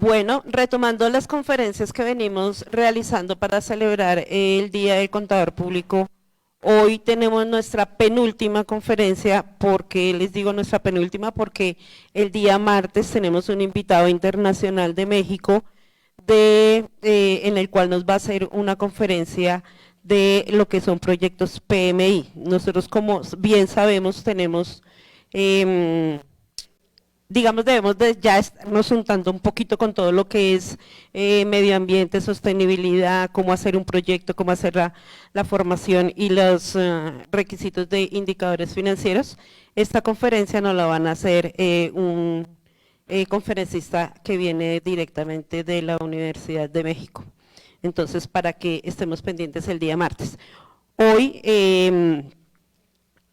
Bueno, retomando las conferencias que venimos realizando para celebrar el Día del Contador Público, hoy tenemos nuestra penúltima conferencia. ¿Por qué les digo nuestra penúltima? Porque el día martes tenemos un invitado internacional de México en el cual nos va a hacer una conferencia de lo que son proyectos PMI. Nosotros, como bien sabemos, tenemos digamos, debemos de ya estarnos juntando un poquito con todo lo que es medio ambiente, sostenibilidad, cómo hacer un proyecto, cómo hacer la formación y los requisitos de indicadores financieros. Esta conferencia nos la van a hacer un conferencista que viene directamente de la Universidad de México. Entonces, para que estemos pendientes el día martes. Hoy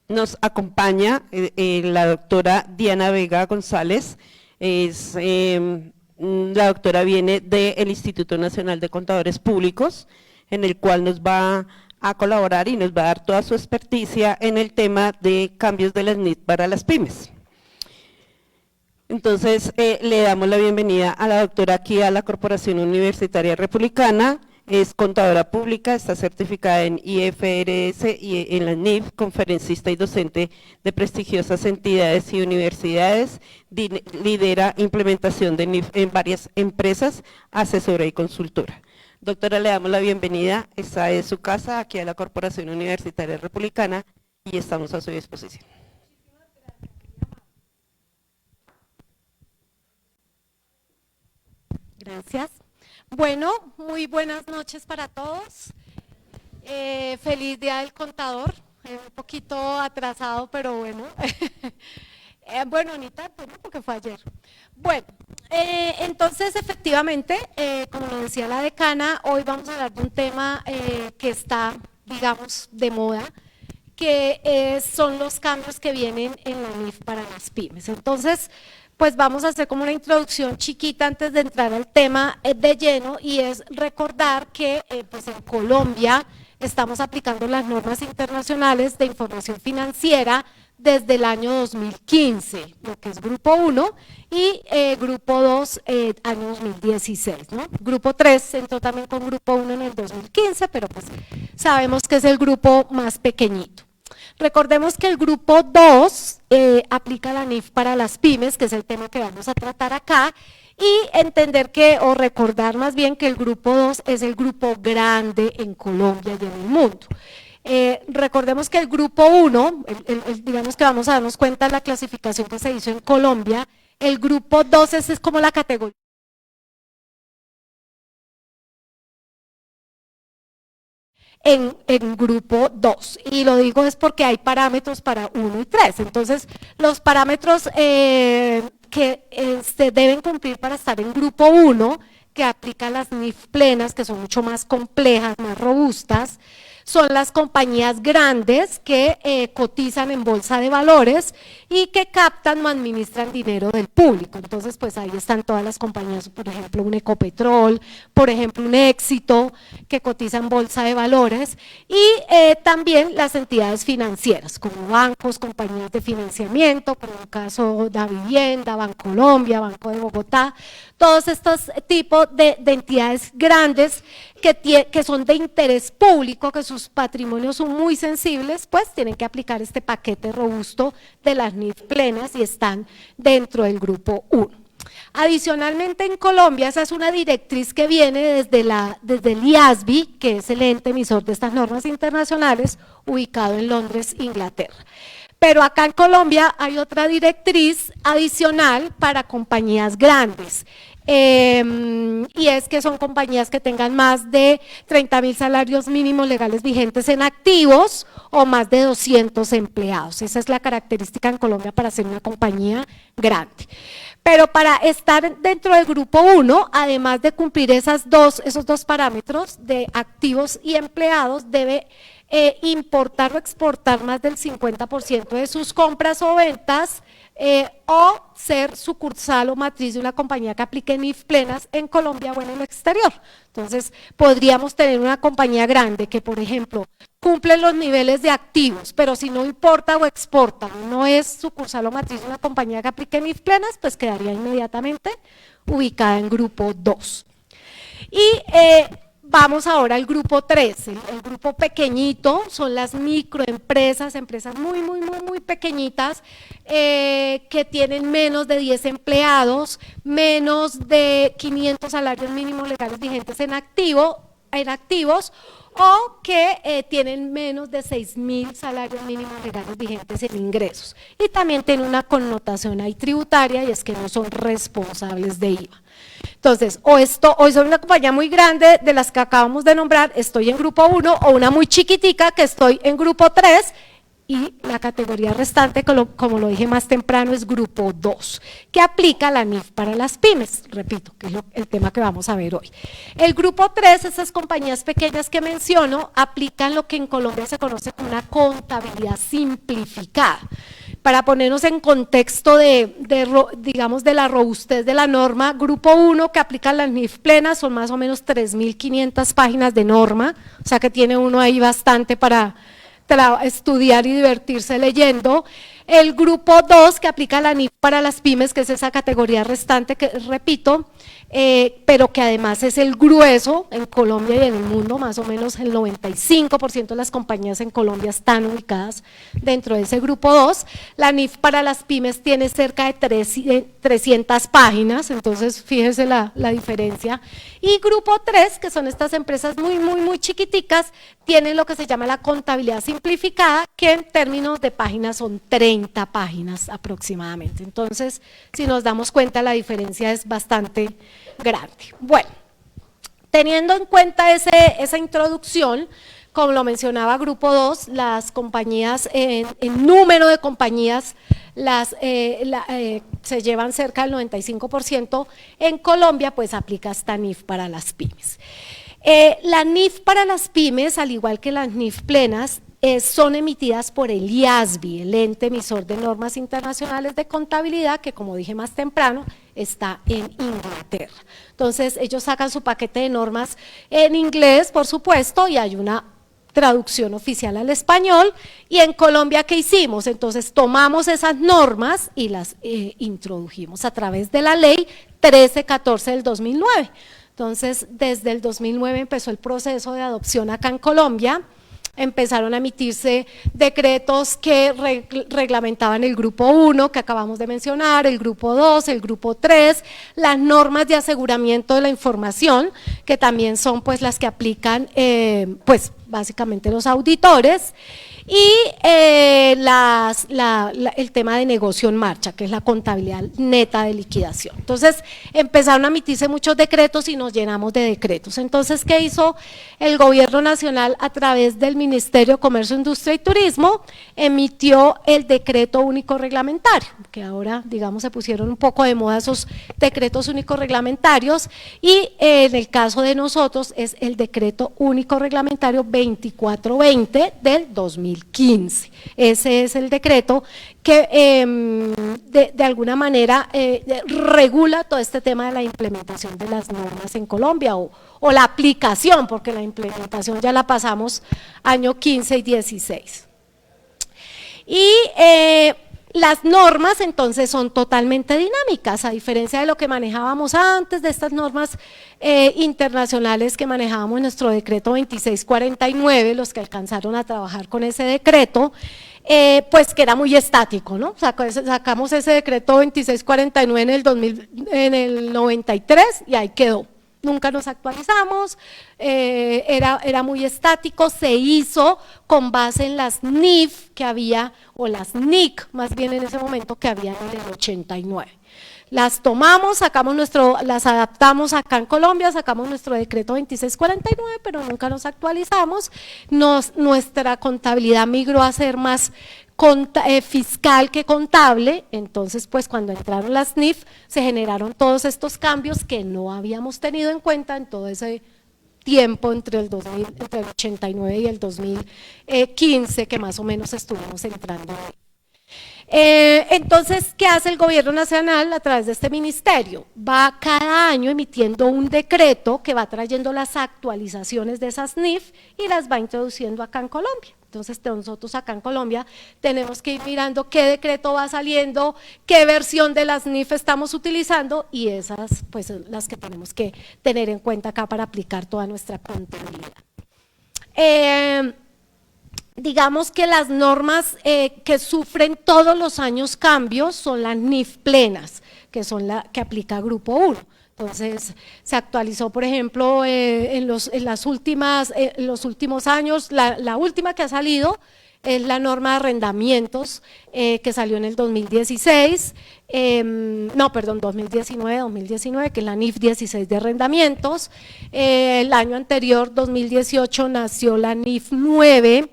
nos acompaña la doctora Diana Vega González. La doctora viene del Instituto Nacional de Contadores Públicos, en el cual nos va a colaborar y nos va a dar toda su experticia en el tema de cambios de las NIF para las pymes. Entonces, le damos la bienvenida a la doctora aquí a la Corporación Universitaria Republicana. Es contadora pública, está certificada en IFRS y en la NIF, conferencista y docente de prestigiosas entidades y universidades, lidera implementación de NIF en varias empresas, asesora y consultora. Doctora, le damos la bienvenida, esta es su casa, aquí a la Corporación Universitaria Republicana, y estamos a su disposición. Gracias. Bueno, muy buenas noches para todos. Feliz Día del Contador. Un poquito atrasado, pero bueno. Bueno, ni tanto, ¿no? Porque fue ayer. Bueno, entonces efectivamente, como lo decía la decana, hoy vamos a hablar de un tema que está, digamos, de moda, que son los cambios que vienen en la NIF para las pymes. Entonces, pues vamos a hacer como una introducción chiquita antes de entrar al tema de lleno, y es recordar que pues en Colombia estamos aplicando las normas internacionales de información financiera desde el año 2015, lo que es Grupo 1, y Grupo 2, año 2016, ¿no? Grupo 3 entró también con Grupo 1 en el 2015, pero pues sabemos que es el grupo más pequeñito. Recordemos que el grupo 2 aplica la NIF para las pymes, que es el tema que vamos a tratar acá, y entender que, o recordar más bien, que el grupo 2 es el grupo grande en Colombia y en el mundo. Recordemos que el grupo 1, digamos que vamos a darnos cuenta de la clasificación que se hizo en Colombia, el grupo 2 es como la categoría en grupo 2, y lo digo es porque hay parámetros para 1 y 3, entonces los parámetros que se deben cumplir para estar en grupo 1, que aplica las NIF plenas, que son mucho más complejas, más robustas, son las compañías grandes que cotizan en bolsa de valores y que captan o administran dinero del público. Entonces, pues ahí están todas las compañías, por ejemplo, un Ecopetrol, por ejemplo, un Éxito, que cotiza en bolsa de valores, y también las entidades financieras, como bancos, compañías de financiamiento, como el caso de Vivienda, Bancolombia, Banco de Bogotá, todos estos tipos de entidades grandes que son de interés público, que sus patrimonios son muy sensibles, pues tienen que aplicar este paquete robusto de las NIF plenas y están dentro del grupo 1. Adicionalmente, en Colombia, esa es una directriz que viene desde el IASB, que es el ente emisor de estas normas internacionales, ubicado en Londres, Inglaterra. Pero acá en Colombia hay otra directriz adicional para compañías grandes, y es que son compañías que tengan más de 30.000 salarios mínimos legales vigentes en activos o más de 200 empleados. Esa es la característica en Colombia para ser una compañía grande. Pero para estar dentro del grupo 1, además de cumplir esos dos parámetros de activos y empleados, debe importar o exportar más del 50% de sus compras o ventas o ser sucursal o matriz de una compañía que aplique NIF plenas en Colombia o en el exterior. Entonces, podríamos tener una compañía grande que, por ejemplo, cumple los niveles de activos, pero si no importa o exporta, no es sucursal o matriz de una compañía que aplique NIF plenas, pues quedaría inmediatamente ubicada en grupo 2. Y vamos ahora al grupo 3, el grupo pequeñito, son las microempresas, empresas muy pequeñitas, que tienen menos de 10 empleados, menos de 500 salarios mínimos legales vigentes en activos, o que tienen menos de 6.000 salarios mínimos legales vigentes en ingresos. Y también tiene una connotación ahí tributaria, y es que no son responsables de IVA. Entonces, o soy una compañía muy grande de las que acabamos de nombrar, estoy en grupo 1, o una muy chiquitica que estoy en grupo 3, y la categoría restante, como lo dije más temprano, es grupo 2, que aplica la NIF para las pymes, repito, que es el tema que vamos a ver hoy. El grupo 3, esas compañías pequeñas que menciono, aplican lo que en Colombia se conoce como una contabilidad simplificada. Para ponernos en contexto digamos, de la robustez de la norma, grupo 1 que aplica las NIF plenas son más o menos 3.500 páginas de norma, o sea que tiene uno ahí bastante para estudiar y divertirse leyendo. El grupo 2 que aplica la NIF para las pymes, que es esa categoría restante que repito, pero que además es el grueso en Colombia y en el mundo, más o menos el 95% de las compañías en Colombia están ubicadas dentro de ese grupo 2. La NIF para las pymes tiene cerca de 300 páginas, entonces fíjese la diferencia. Y grupo 3, que son estas empresas muy chiquiticas, tienen lo que se llama la contabilidad simplificada, que en términos de páginas son 30 páginas aproximadamente. Entonces, si nos damos cuenta, la diferencia es bastante grande. Bueno, teniendo en cuenta esa introducción, como lo mencionaba grupo 2, las compañías, en número de compañías, se llevan cerca del 95%, en Colombia pues aplica esta NIF para las pymes. La NIF para las pymes, al igual que las NIF plenas, son emitidas por el IASBI, el ente emisor de normas internacionales de contabilidad, que como dije más temprano, está en Inglaterra. Entonces ellos sacan su paquete de normas en inglés, por supuesto, y hay una traducción oficial al español. Y en Colombia, ¿qué hicimos? Entonces tomamos esas normas y las introdujimos a través de la ley 1314 del 2009. Entonces, desde el 2009 empezó el proceso de adopción acá en Colombia. Empezaron a emitirse decretos que reglamentaban el grupo 1 que acabamos de mencionar, el grupo 2, el grupo 3, las normas de aseguramiento de la información, que también son pues las que aplican pues básicamente los auditores, y el tema de negocio en marcha, que es la contabilidad neta de liquidación. Entonces empezaron a emitirse muchos decretos y nos llenamos de decretos. Entonces, ¿qué hizo el gobierno nacional a través del Ministerio de Comercio, Industria y Turismo? Emitió el decreto único reglamentario, que ahora digamos se pusieron un poco de moda esos decretos únicos reglamentarios, y en el caso de nosotros es el decreto único reglamentario 2420 del 2015. Ese es el decreto que de alguna manera regula todo este tema de la implementación de las normas en Colombia, o la aplicación, porque la implementación ya la pasamos año 15 y 16. Y las normas entonces son totalmente dinámicas, a diferencia de lo que manejábamos antes, de estas normas internacionales que manejábamos en nuestro decreto 2649, los que alcanzaron a trabajar con ese decreto, pues que era muy estático, ¿no? Sacamos ese decreto 2649 en el 93 y ahí quedó. Nunca nos actualizamos, era muy estático, se hizo con base en las NIF que había, o las NIC más bien en ese momento, que había en el 89. Las tomamos, las adaptamos acá en Colombia, sacamos nuestro decreto 2649, pero nunca nos actualizamos. Nuestra contabilidad migró a ser más fiscal que contable. Entonces pues cuando entraron las NIF se generaron todos estos cambios que no habíamos tenido en cuenta en todo ese tiempo entre el 89 y el 2015 que más o menos estuvimos entrando. Entonces, ¿qué hace el gobierno nacional a través de este ministerio? Va cada año emitiendo un decreto que va trayendo las actualizaciones de esas NIF y las va introduciendo acá en Colombia. Entonces, nosotros acá en Colombia tenemos que ir mirando qué decreto va saliendo, qué versión de las NIF estamos utilizando y esas pues son las que tenemos que tener en cuenta acá para aplicar toda nuestra contabilidad. Digamos que las normas que sufren todos los años cambios son las NIF plenas, que son la que aplica Grupo 1. Entonces, se actualizó, por ejemplo, en los últimos años, la última que ha salido es la norma de arrendamientos que salió en el 2016, 2019, que es la NIF 16 de arrendamientos. El año anterior, 2018, nació la NIF 9,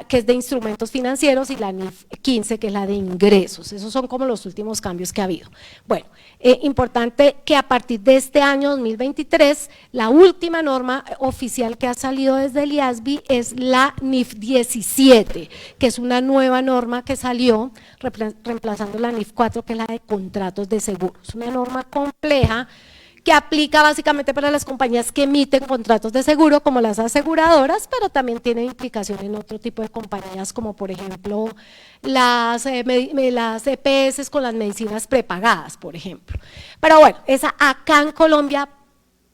que es de instrumentos financieros, y la NIF 15, que es la de ingresos. Esos son como los últimos cambios que ha habido. Bueno, importante que a partir de este año 2023, la última norma oficial que ha salido desde el IASBI es la NIF 17, que es una nueva norma que salió reemplazando la NIF 4, que es la de contratos de seguros. Una norma compleja que aplica básicamente para las compañías que emiten contratos de seguro, como las aseguradoras, pero también tiene implicación en otro tipo de compañías, como por ejemplo las EPS con las medicinas prepagadas, por ejemplo. Pero bueno, esa acá en Colombia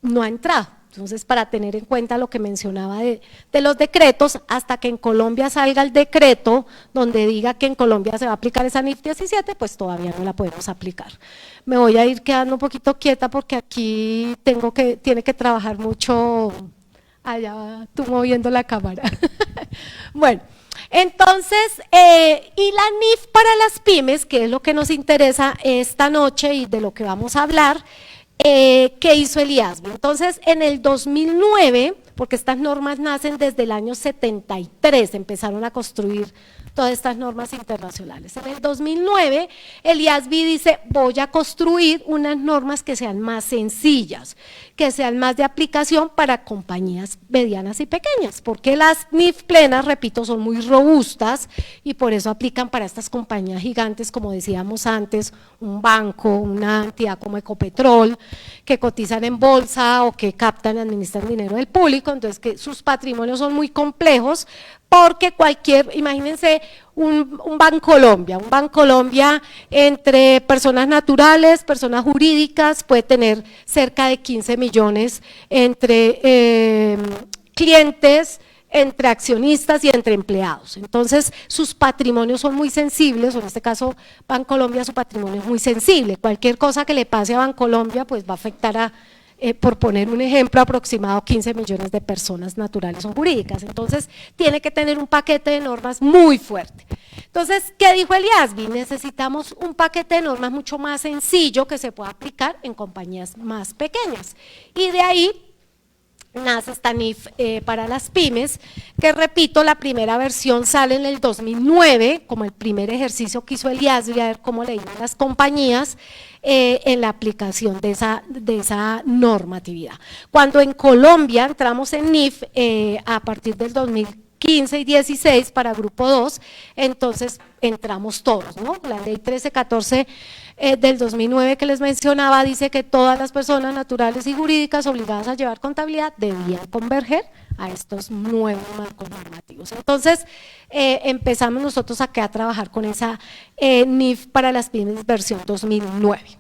no ha entrado. Entonces, para tener en cuenta lo que mencionaba de los decretos, hasta que en Colombia salga el decreto donde diga que en Colombia se va a aplicar esa NIF 17, pues todavía no la podemos aplicar. Me voy a ir quedando un poquito quieta porque aquí tiene que trabajar mucho, allá tú moviendo la cámara. Bueno, entonces, y la NIF para las pymes, que es lo que nos interesa esta noche y de lo que vamos a hablar, ¿qué hizo el IASBI? Entonces, en el 2009, porque estas normas nacen desde el año 73, empezaron a construir todas estas normas internacionales. En el 2009, el IASBI dice, voy a construir unas normas que sean más sencillas, que sean más de aplicación para compañías medianas y pequeñas, porque las NIF plenas, repito, son muy robustas y por eso aplican para estas compañías gigantes, como decíamos antes, un banco, una entidad como Ecopetrol, que cotizan en bolsa o que captan y administran dinero del público, entonces que sus patrimonios son muy complejos, porque imagínense un Bancolombia entre personas naturales, personas jurídicas, puede tener cerca de 15 millones entre clientes, entre accionistas y entre empleados. Entonces, sus patrimonios son muy sensibles, o en este caso, Bancolombia, su patrimonio es muy sensible. Cualquier cosa que le pase a Bancolombia, pues va a afectar a, por poner un ejemplo, aproximado 15 millones de personas naturales o jurídicas. Entonces, tiene que tener un paquete de normas muy fuerte. Entonces, ¿qué dijo el IASBI? Necesitamos un paquete de normas mucho más sencillo que se pueda aplicar en compañías más pequeñas. Y de ahí nace esta NIF para las pymes, que repito, la primera versión sale en el 2009, como el primer ejercicio que hizo el IASBI, a ver cómo le iban las compañías en la aplicación de esa normatividad. Cuando en Colombia entramos en NIF a partir del 2015 y 16 para Grupo 2, entonces entramos todos, ¿no? La ley 1314 del 2009 que les mencionaba dice que todas las personas naturales y jurídicas obligadas a llevar contabilidad debían converger a estos nuevos marcos normativos. Entonces, empezamos nosotros acá a trabajar con esa NIF para las pymes versión 2009.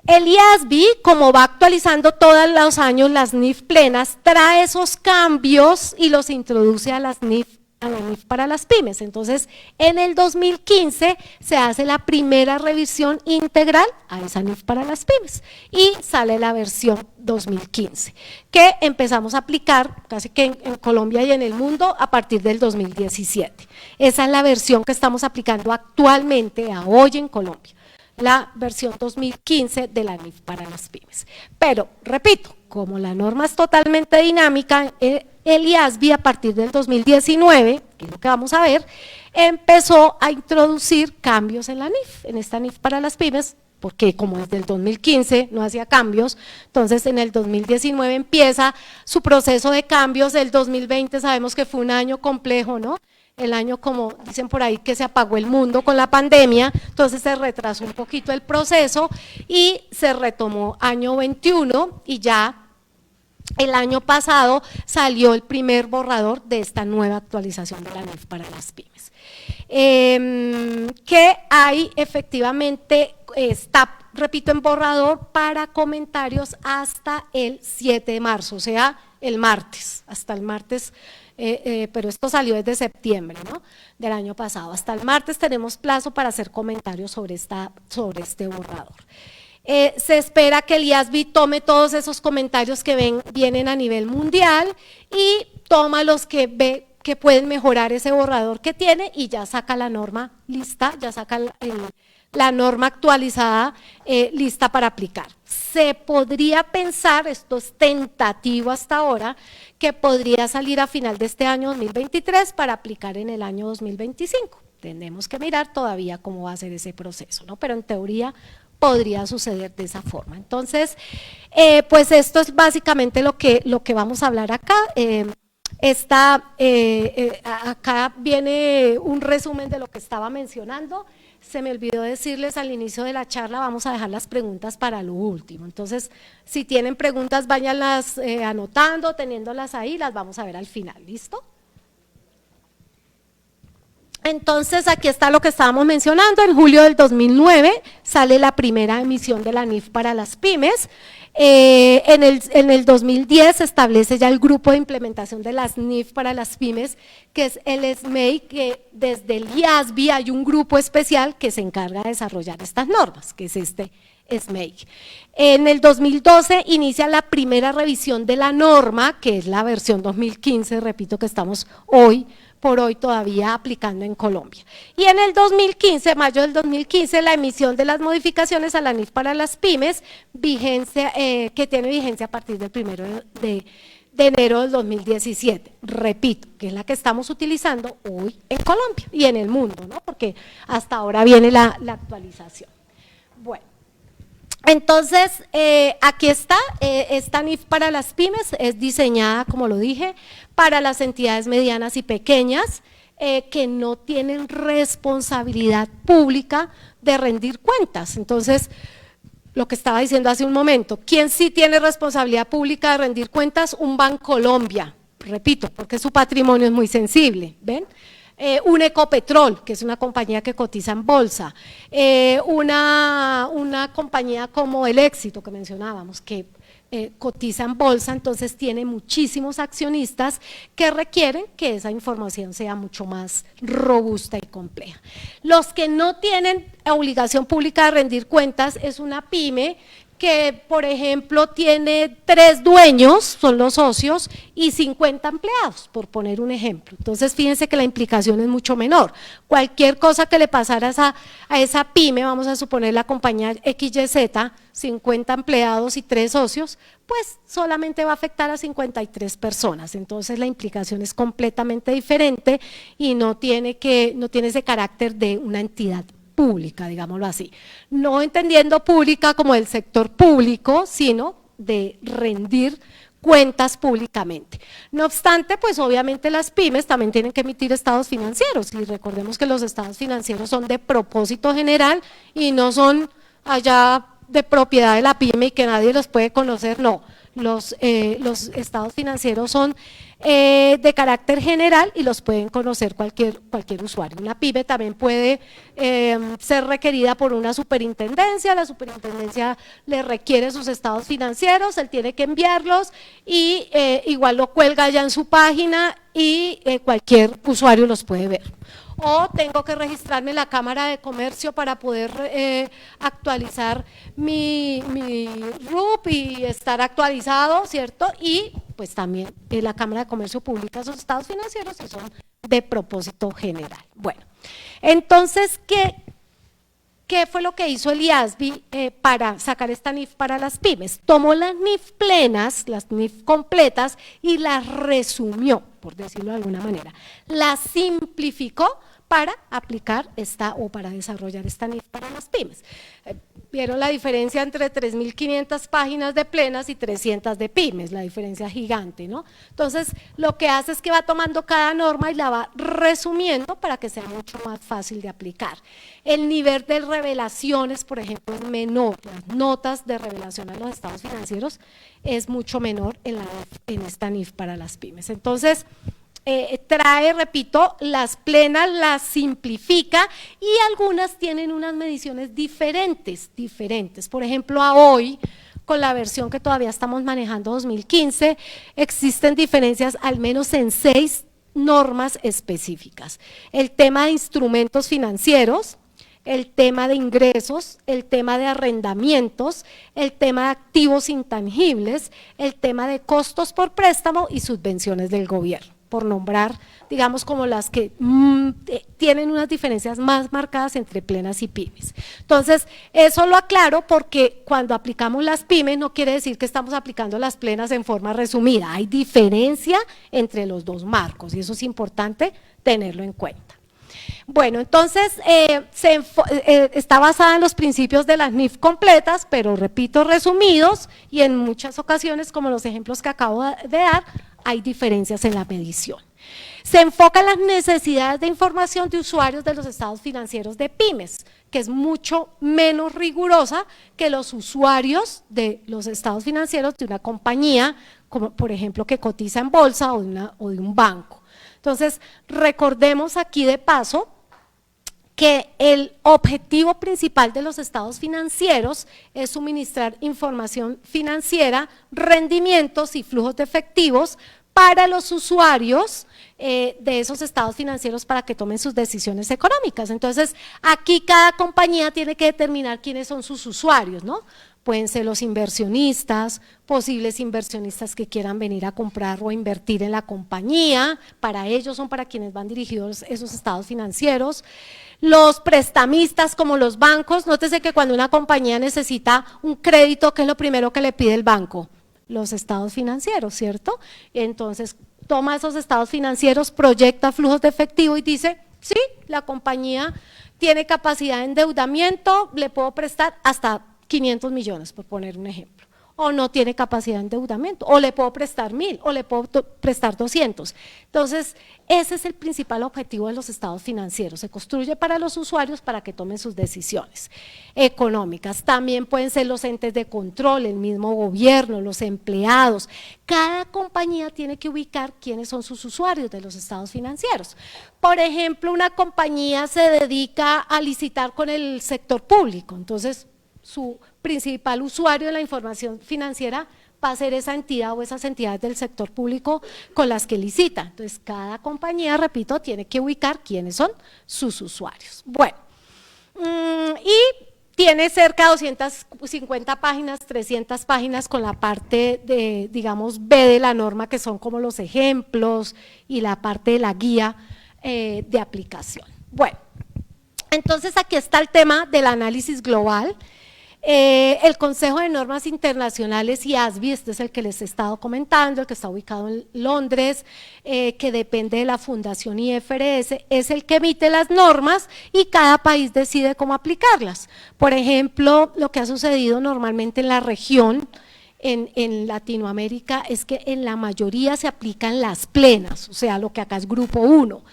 El IASBI, como va actualizando todos los años las NIF plenas, trae esos cambios y los introduce a la NIF para las pymes. Entonces, en el 2015 se hace la primera revisión integral a esa NIF para las pymes y sale la versión 2015, que empezamos a aplicar casi que en Colombia y en el mundo a partir del 2017. Esa es la versión que estamos aplicando actualmente a hoy en Colombia, la versión 2015 de la NIF para las pymes. Pero, repito, como la norma es totalmente dinámica, el IASBI a partir del 2019, que es lo que vamos a ver, empezó a introducir cambios en la NIF, en esta NIF para las pymes, porque como desde el 2015 no hacía cambios, entonces en el 2019 empieza su proceso de cambios. El 2020 sabemos que fue un año complejo, ¿no? el año, como dicen por ahí, que se apagó el mundo con la pandemia, entonces se retrasó un poquito el proceso y se retomó año 21 y ya el año pasado salió el primer borrador de esta nueva actualización de la NIF para las pymes. Que hay efectivamente, está, repito, en borrador para comentarios hasta el 7 de marzo, o sea, el martes, hasta el martes, pero esto salió desde septiembre, ¿no?, del año pasado. Hasta el martes tenemos plazo para hacer comentarios sobre este borrador. Se espera que el IASB tome todos esos comentarios que vienen a nivel mundial y toma los que ve que pueden mejorar ese borrador que tiene y ya saca la norma lista, ya saca la norma actualizada lista para aplicar. Se podría pensar, esto es tentativo hasta ahora, que podría salir a final de este año 2023 para aplicar en el año 2025. Tenemos que mirar todavía cómo va a ser ese proceso, ¿no? Pero en teoría podría suceder de esa forma. Entonces, pues esto es básicamente lo que vamos a hablar acá. Acá viene un resumen de lo que estaba mencionando. Se me olvidó decirles al inicio de la charla, vamos a dejar las preguntas para lo último. Entonces, si tienen preguntas, váyanlas anotando, teniéndolas ahí, las vamos a ver al final, ¿listo? Entonces, aquí está lo que estábamos mencionando. En julio del 2009 sale la primera emisión de la NIF para las pymes. En el 2010 se establece ya el grupo de implementación de las NIF para las pymes, que es el SMEI, que desde el IASB hay un grupo especial que se encarga de desarrollar estas normas, que es este SMEI. En el 2012 inicia la primera revisión de la norma, que es la versión 2015, repito que estamos por hoy todavía aplicando en Colombia. Y en el 2015, mayo del 2015, la emisión de las modificaciones a la NIF para las pymes, que tiene vigencia a partir del 1 de enero del 2017. Repito, que es la que estamos utilizando hoy en Colombia y en el mundo, ¿no?, porque hasta ahora viene la actualización. Bueno. Entonces, aquí está, esta NIF para las pymes es diseñada, como lo dije, para las entidades medianas y pequeñas que no tienen responsabilidad pública de rendir cuentas. Entonces, lo que estaba diciendo hace un momento, ¿quién sí tiene responsabilidad pública de rendir cuentas? Un Bancolombia, repito, porque su patrimonio es muy sensible, ¿ven? Un Ecopetrol, que es una compañía que cotiza en bolsa, una compañía como El Éxito que mencionábamos, que cotiza en bolsa, entonces tiene muchísimos accionistas que requieren que esa información sea mucho más robusta y compleja. Los que no tienen obligación pública de rendir cuentas es una pyme que, por ejemplo, tiene 3 dueños, son los socios, y 50 empleados, por poner un ejemplo. Entonces, fíjense que la implicación es mucho menor. Cualquier cosa que le pasara a esa pyme, vamos a suponer la compañía XYZ, 50 empleados y 3 socios, pues solamente va a afectar a 53 personas. Entonces, la implicación es completamente diferente y no tiene ese carácter de una entidad pública, digámoslo así, no entendiendo pública como el sector público, sino de rendir cuentas públicamente. No obstante, pues obviamente las pymes también tienen que emitir estados financieros y recordemos que los estados financieros son de propósito general y no son allá de propiedad de la pyme y que nadie los puede conocer, no. Los estados financieros son de carácter general y los pueden conocer cualquier usuario. Una pyme también puede ser requerida por una superintendencia, la superintendencia le requiere sus estados financieros, él tiene que enviarlos y igual lo cuelga ya en su página y cualquier usuario los puede ver. O tengo que registrarme en la Cámara de Comercio para poder actualizar mi RUP y estar actualizado, ¿cierto? Y pues también la Cámara de Comercio publica sus estados financieros y son de propósito general. Bueno, entonces, ¿qué fue lo que hizo el IASB para sacar esta NIF para las pymes? Tomó las NIF plenas, las NIF completas y las resumió, por decirlo de alguna manera. Las simplificó para aplicar o para desarrollar esta NIF para las pymes. Vieron la diferencia entre 3.500 páginas de plenas y 300 de pymes, la diferencia gigante, ¿no? Entonces, lo que hace es que va tomando cada norma y la va resumiendo para que sea mucho más fácil de aplicar. El nivel de revelaciones, por ejemplo, es menor, las notas de revelación a los estados financieros es mucho menor en esta NIF para las pymes. Entonces, trae, repito, las plenas, las simplifica y algunas tienen unas mediciones diferentes. Por ejemplo, a hoy, con la versión que todavía estamos manejando 2015, existen diferencias al menos en 6 normas específicas. El tema de instrumentos financieros, el tema de ingresos, el tema de arrendamientos, el tema de activos intangibles, el tema de costos por préstamo y subvenciones del gobierno, por nombrar, digamos, como las que tienen unas diferencias más marcadas entre plenas y pymes. Entonces, eso lo aclaro porque cuando aplicamos las pymes no quiere decir que estamos aplicando las plenas en forma resumida, hay diferencia entre los dos marcos y eso es importante tenerlo en cuenta. Bueno, entonces está basada en los principios de las NIF completas, pero repito, resumidos, y en muchas ocasiones, como los ejemplos que acabo de dar, hay diferencias en la medición. Se enfoca en las necesidades de información de usuarios de los estados financieros de pymes, que es mucho menos rigurosa que los usuarios de los estados financieros de una compañía, como por ejemplo que cotiza en bolsa o de un banco. Entonces, recordemos aquí de paso que el objetivo principal de los estados financieros es suministrar información financiera, rendimientos y flujos de efectivos para los usuarios de esos estados financieros para que tomen sus decisiones económicas. Entonces, aquí cada compañía tiene que determinar quiénes son sus usuarios, ¿no? Pueden ser los inversionistas, posibles inversionistas que quieran venir a comprar o invertir en la compañía, para ellos son para quienes van dirigidos esos estados financieros. Los prestamistas como los bancos, nótese que cuando una compañía necesita un crédito, ¿qué es lo primero que le pide el banco? Los estados financieros, ¿cierto? Entonces, toma esos estados financieros, proyecta flujos de efectivo y dice, sí, la compañía tiene capacidad de endeudamiento, le puedo prestar hasta 500 millones, por poner un ejemplo, o no tiene capacidad de endeudamiento, o le puedo prestar 1.000, o le puedo prestar 200. Entonces, ese es el principal objetivo de los estados financieros, se construye para los usuarios para que tomen sus decisiones económicas. También pueden ser los entes de control, el mismo gobierno, los empleados. Cada compañía tiene que ubicar quiénes son sus usuarios de los estados financieros. Por ejemplo, una compañía se dedica a licitar con el sector público, entonces su principal usuario de la información financiera va a ser esa entidad o esas entidades del sector público con las que licita. Entonces, cada compañía, repito, tiene que ubicar quiénes son sus usuarios. Bueno, y tiene cerca de 250 páginas, 300 páginas con la parte de, digamos, B de la norma, que son como los ejemplos y la parte de la guía de aplicación. Bueno, entonces aquí está el tema del análisis global. El Consejo de Normas Internacionales y ASBI, este es el que les he estado comentando, el que está ubicado en Londres, que depende de la Fundación IFRS, es el que emite las normas y cada país decide cómo aplicarlas. Por ejemplo, lo que ha sucedido normalmente en la región, en Latinoamérica, es que en la mayoría se aplican las plenas, o sea, lo que acá es grupo 1,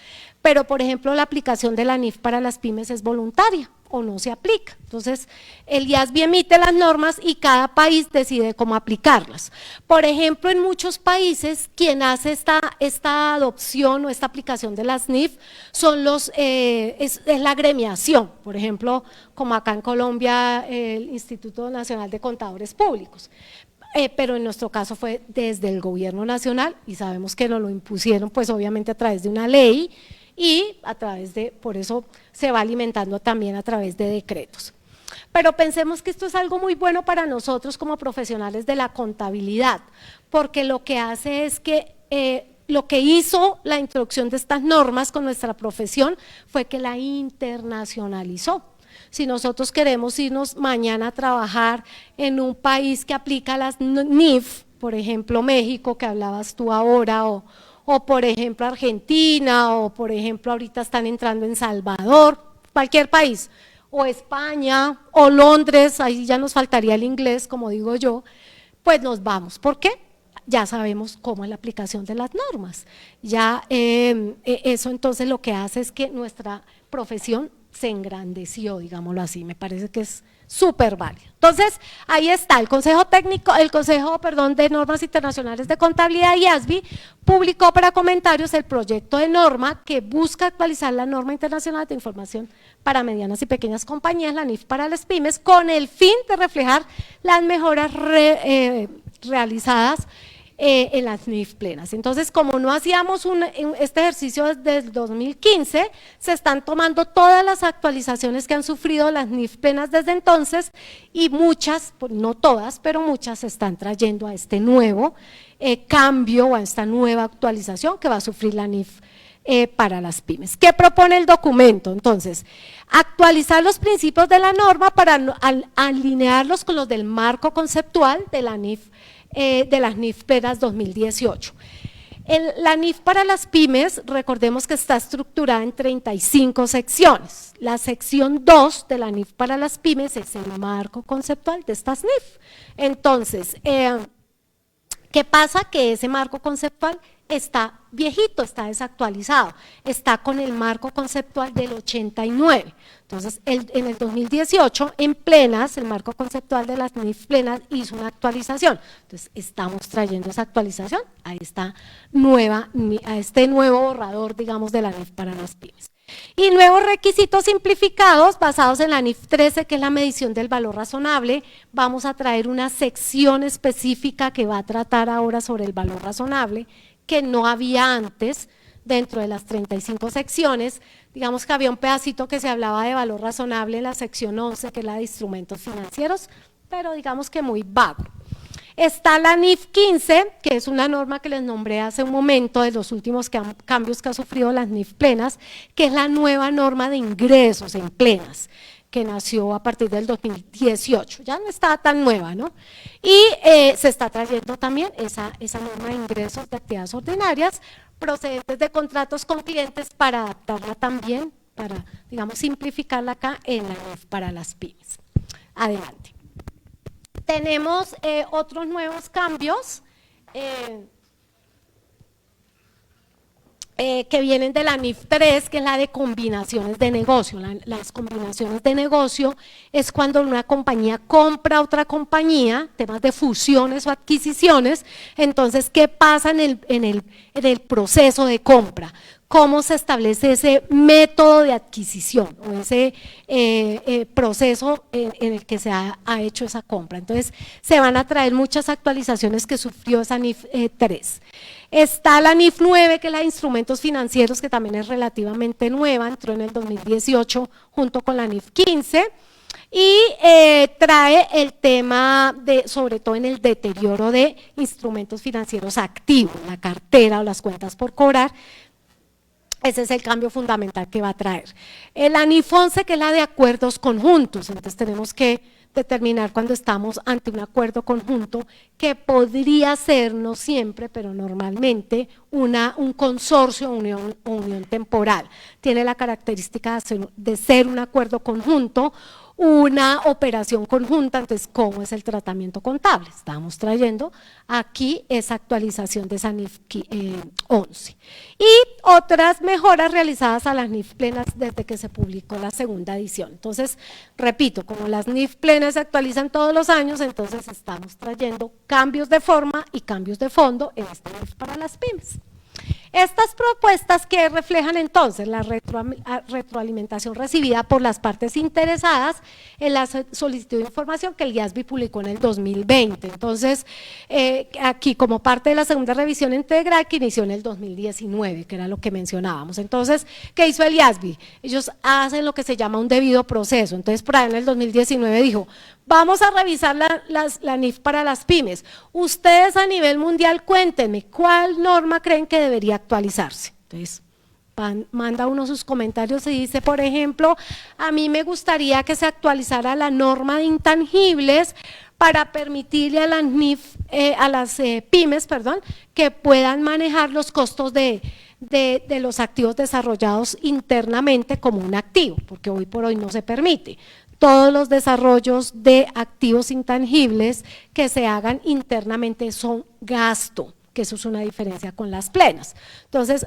pero por ejemplo la aplicación de la NIF para las pymes es voluntaria o no se aplica. Entonces, el IASBI emite las normas y cada país decide cómo aplicarlas. Por ejemplo, en muchos países, quien hace esta adopción o esta aplicación de las NIF son es la gremiación, por ejemplo, como acá en Colombia, el Instituto Nacional de Contadores Públicos. Pero en nuestro caso fue desde el gobierno nacional y sabemos que nos lo impusieron pues obviamente a través de una ley y a través de, por eso se va alimentando también a través de decretos. Pero pensemos que esto es algo muy bueno para nosotros como profesionales de la contabilidad, porque lo que hace es que lo que hizo la introducción de estas normas con nuestra profesión fue que la internacionalizó. Si nosotros queremos irnos mañana a trabajar en un país que aplica las NIF, por ejemplo México, que hablabas tú ahora, o o por ejemplo Argentina, o por ejemplo ahorita están entrando en Salvador, cualquier país, o España, o Londres, ahí ya nos faltaría el inglés, como digo yo, pues nos vamos. ¿Por qué? Ya sabemos cómo es la aplicación de las normas. Ya eso entonces lo que hace es que nuestra profesión se engrandeció, digámoslo así, me parece que es súper válido. Entonces, ahí está, el Consejo de Normas Internacionales de Contabilidad, IASB, publicó para comentarios el proyecto de norma que busca actualizar la norma internacional de información para medianas y pequeñas compañías, la NIF para las pymes, con el fin de reflejar las mejoras realizadas en las NIF plenas. Entonces, como no hacíamos este ejercicio desde el 2015, se están tomando todas las actualizaciones que han sufrido las NIF plenas desde entonces y muchas, no todas, pero muchas se están trayendo a este nuevo cambio o a esta nueva actualización que va a sufrir la NIF para las pymes. ¿Qué propone el documento? Entonces, actualizar los principios de la norma para alinearlos con los del marco conceptual de la NIF de las NIF plenas 2018. La NIF para las pymes, recordemos que está estructurada en 35 secciones. La sección 2 de la NIF para las pymes es el marco conceptual de estas NIF. Entonces, ¿qué pasa? Que ese marco conceptual está viejito, está desactualizado, está con el marco conceptual del 89. Entonces, en el 2018, en plenas, el marco conceptual de las NIF plenas hizo una actualización. Entonces, estamos trayendo esa actualización a este nuevo borrador, digamos, de la NIF para las pymes. Y nuevos requisitos simplificados basados en la NIF 13, que es la medición del valor razonable. Vamos a traer una sección específica que va a tratar ahora sobre el valor razonable, que no había antes dentro de las 35 secciones. Digamos que había un pedacito que se hablaba de valor razonable en la sección 11, que es la de instrumentos financieros, pero digamos que muy vago. Está la NIF 15, que es una norma que les nombré hace un momento, de los últimos cambios que ha sufrido las NIF plenas, que es la nueva norma de ingresos en plenas, que nació a partir del 2018, ya no estaba tan nueva, ¿no? Y se está trayendo también esa norma de ingresos de actividades ordinarias procedentes de contratos con clientes para adaptarla también, para, digamos, simplificarla acá en la NIF para las pymes. Adelante. Tenemos otros nuevos cambios que vienen de la NIF 3, que es la de combinaciones de negocio. Las combinaciones de negocio es cuando una compañía compra a otra compañía, temas de fusiones o adquisiciones. Entonces, ¿qué pasa en el proceso de compra? ¿Cómo se establece ese método de adquisición o ese proceso en el que se ha hecho esa compra? Entonces, se van a traer muchas actualizaciones que sufrió esa NIF 3. Está la NIF 9, que es la de instrumentos financieros, que también es relativamente nueva, entró en el 2018 junto con la NIF 15, y trae el tema sobre todo en el deterioro de instrumentos financieros activos, la cartera o las cuentas por cobrar. Ese es el cambio fundamental que va a traer. La NIF 11, que es la de acuerdos conjuntos, entonces tenemos que determinar cuando estamos ante un acuerdo conjunto, que podría ser, no siempre, pero normalmente, un consorcio o unión temporal. Tiene la característica de ser un acuerdo conjunto, una operación conjunta. Entonces, ¿cómo es el tratamiento contable? Estamos trayendo aquí esa actualización de esa NIF 11. Y otras mejoras realizadas a las NIF plenas desde que se publicó la segunda edición. Entonces, repito, como las NIF plenas se actualizan todos los años, entonces estamos trayendo cambios de forma y cambios de fondo en este NIF para las pymes. Estas propuestas que reflejan entonces la retroalimentación recibida por las partes interesadas en la solicitud de información que el IASB publicó en el 2020. Entonces, aquí como parte de la segunda revisión integral que inició en el 2019, que era lo que mencionábamos. Entonces, ¿qué hizo el IASB? Ellos hacen lo que se llama un debido proceso. Entonces, por ahí en el 2019 dijo, vamos a revisar la NIF para las pymes. Ustedes a nivel mundial cuéntenme, ¿cuál norma creen que debería actualizarse? Entonces, manda uno sus comentarios y dice, por ejemplo, a mí me gustaría que se actualizara la norma de intangibles para permitirle a las NIF, a las pymes, perdón, que puedan manejar los costos de los activos desarrollados internamente como un activo, porque hoy por hoy no se permite. Todos los desarrollos de activos intangibles que se hagan internamente son gasto, que eso es una diferencia con las plenas. Entonces,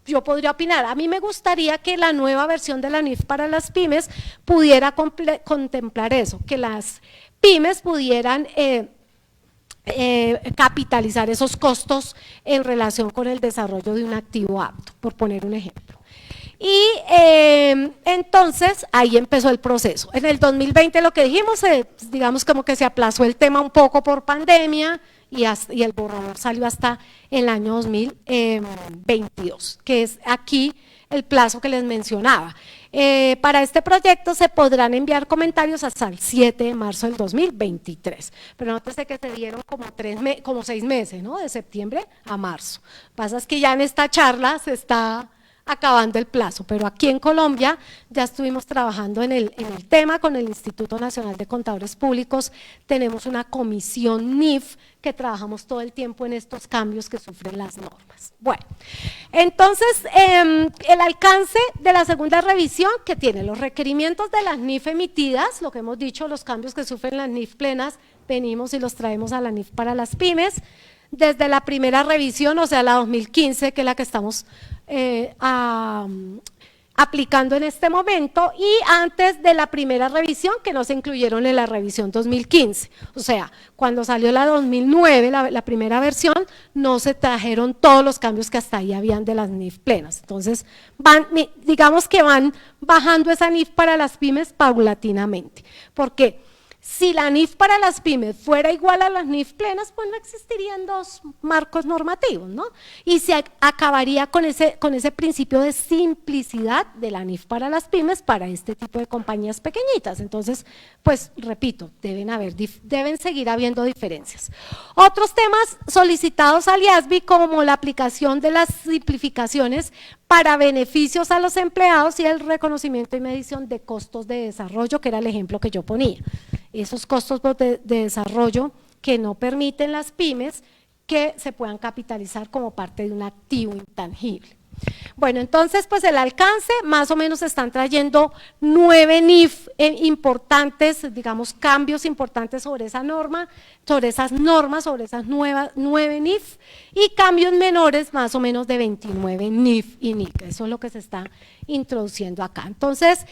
yo podría opinar, a mí me gustaría que la nueva versión de la NIF para las pymes pudiera contemplar eso, que las pymes pudieran capitalizar esos costos en relación con el desarrollo de un activo apto, por poner un ejemplo. Y entonces ahí empezó el proceso. En el 2020 lo que dijimos, digamos como que se aplazó el tema un poco por pandemia y el borrador salió hasta el año 2022, que es aquí el plazo que les mencionaba. Para este proyecto se podrán enviar comentarios hasta el 7 de marzo del 2023, pero nótese que se dieron como 6 meses, ¿no? De septiembre a marzo. Pasa es que ya en esta charla se está acabando el plazo, pero aquí en Colombia ya estuvimos trabajando en el tema con el Instituto Nacional de Contadores Públicos, tenemos una comisión NIF que trabajamos todo el tiempo en estos cambios que sufren las normas. Bueno, entonces el alcance de la segunda revisión que tiene los requerimientos de las NIF emitidas, lo que hemos dicho, los cambios que sufren las NIF plenas, venimos y los traemos a la NIF para las pymes, desde la primera revisión, o sea, la 2015, que es la que estamos aplicando en este momento, y antes de la primera revisión, que no se incluyeron en la revisión 2015. O sea, cuando salió la 2009, la primera versión, no se trajeron todos los cambios que hasta ahí habían de las NIF plenas. Entonces, digamos que van bajando esa NIF para las pymes paulatinamente. ¿Por qué? Si la NIF para las pymes fuera igual a las NIF plenas, pues no existirían dos marcos normativos, ¿no? Y se acabaría con ese principio de simplicidad de la NIF para las pymes para este tipo de compañías pequeñitas. Entonces, pues repito, deben seguir habiendo diferencias. Otros temas solicitados al IASBI, como la aplicación de las simplificaciones para beneficios a los empleados y el reconocimiento y medición de costos de desarrollo, que era el ejemplo que yo ponía. Esos costos de desarrollo que no permiten las pymes que se puedan capitalizar como parte de un activo intangible. Bueno, entonces pues el alcance, más o menos están trayendo 9 NIF importantes, digamos cambios importantes sobre esa norma, sobre esas normas, sobre esas 9 NIF, y cambios menores más o menos de 29 NIF y NIC, eso es lo que se está introduciendo acá. Entonces,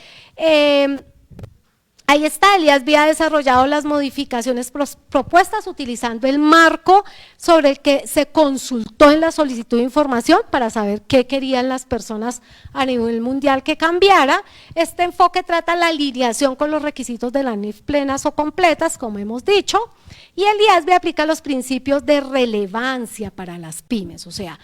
ahí está, el IASBI ha desarrollado las modificaciones propuestas utilizando el marco sobre el que se consultó en la solicitud de información para saber qué querían las personas a nivel mundial que cambiara. Este enfoque trata la alineación con los requisitos de la NIF plenas o completas, como hemos dicho, y el IASBI aplica los principios de relevancia para las pymes, o sea,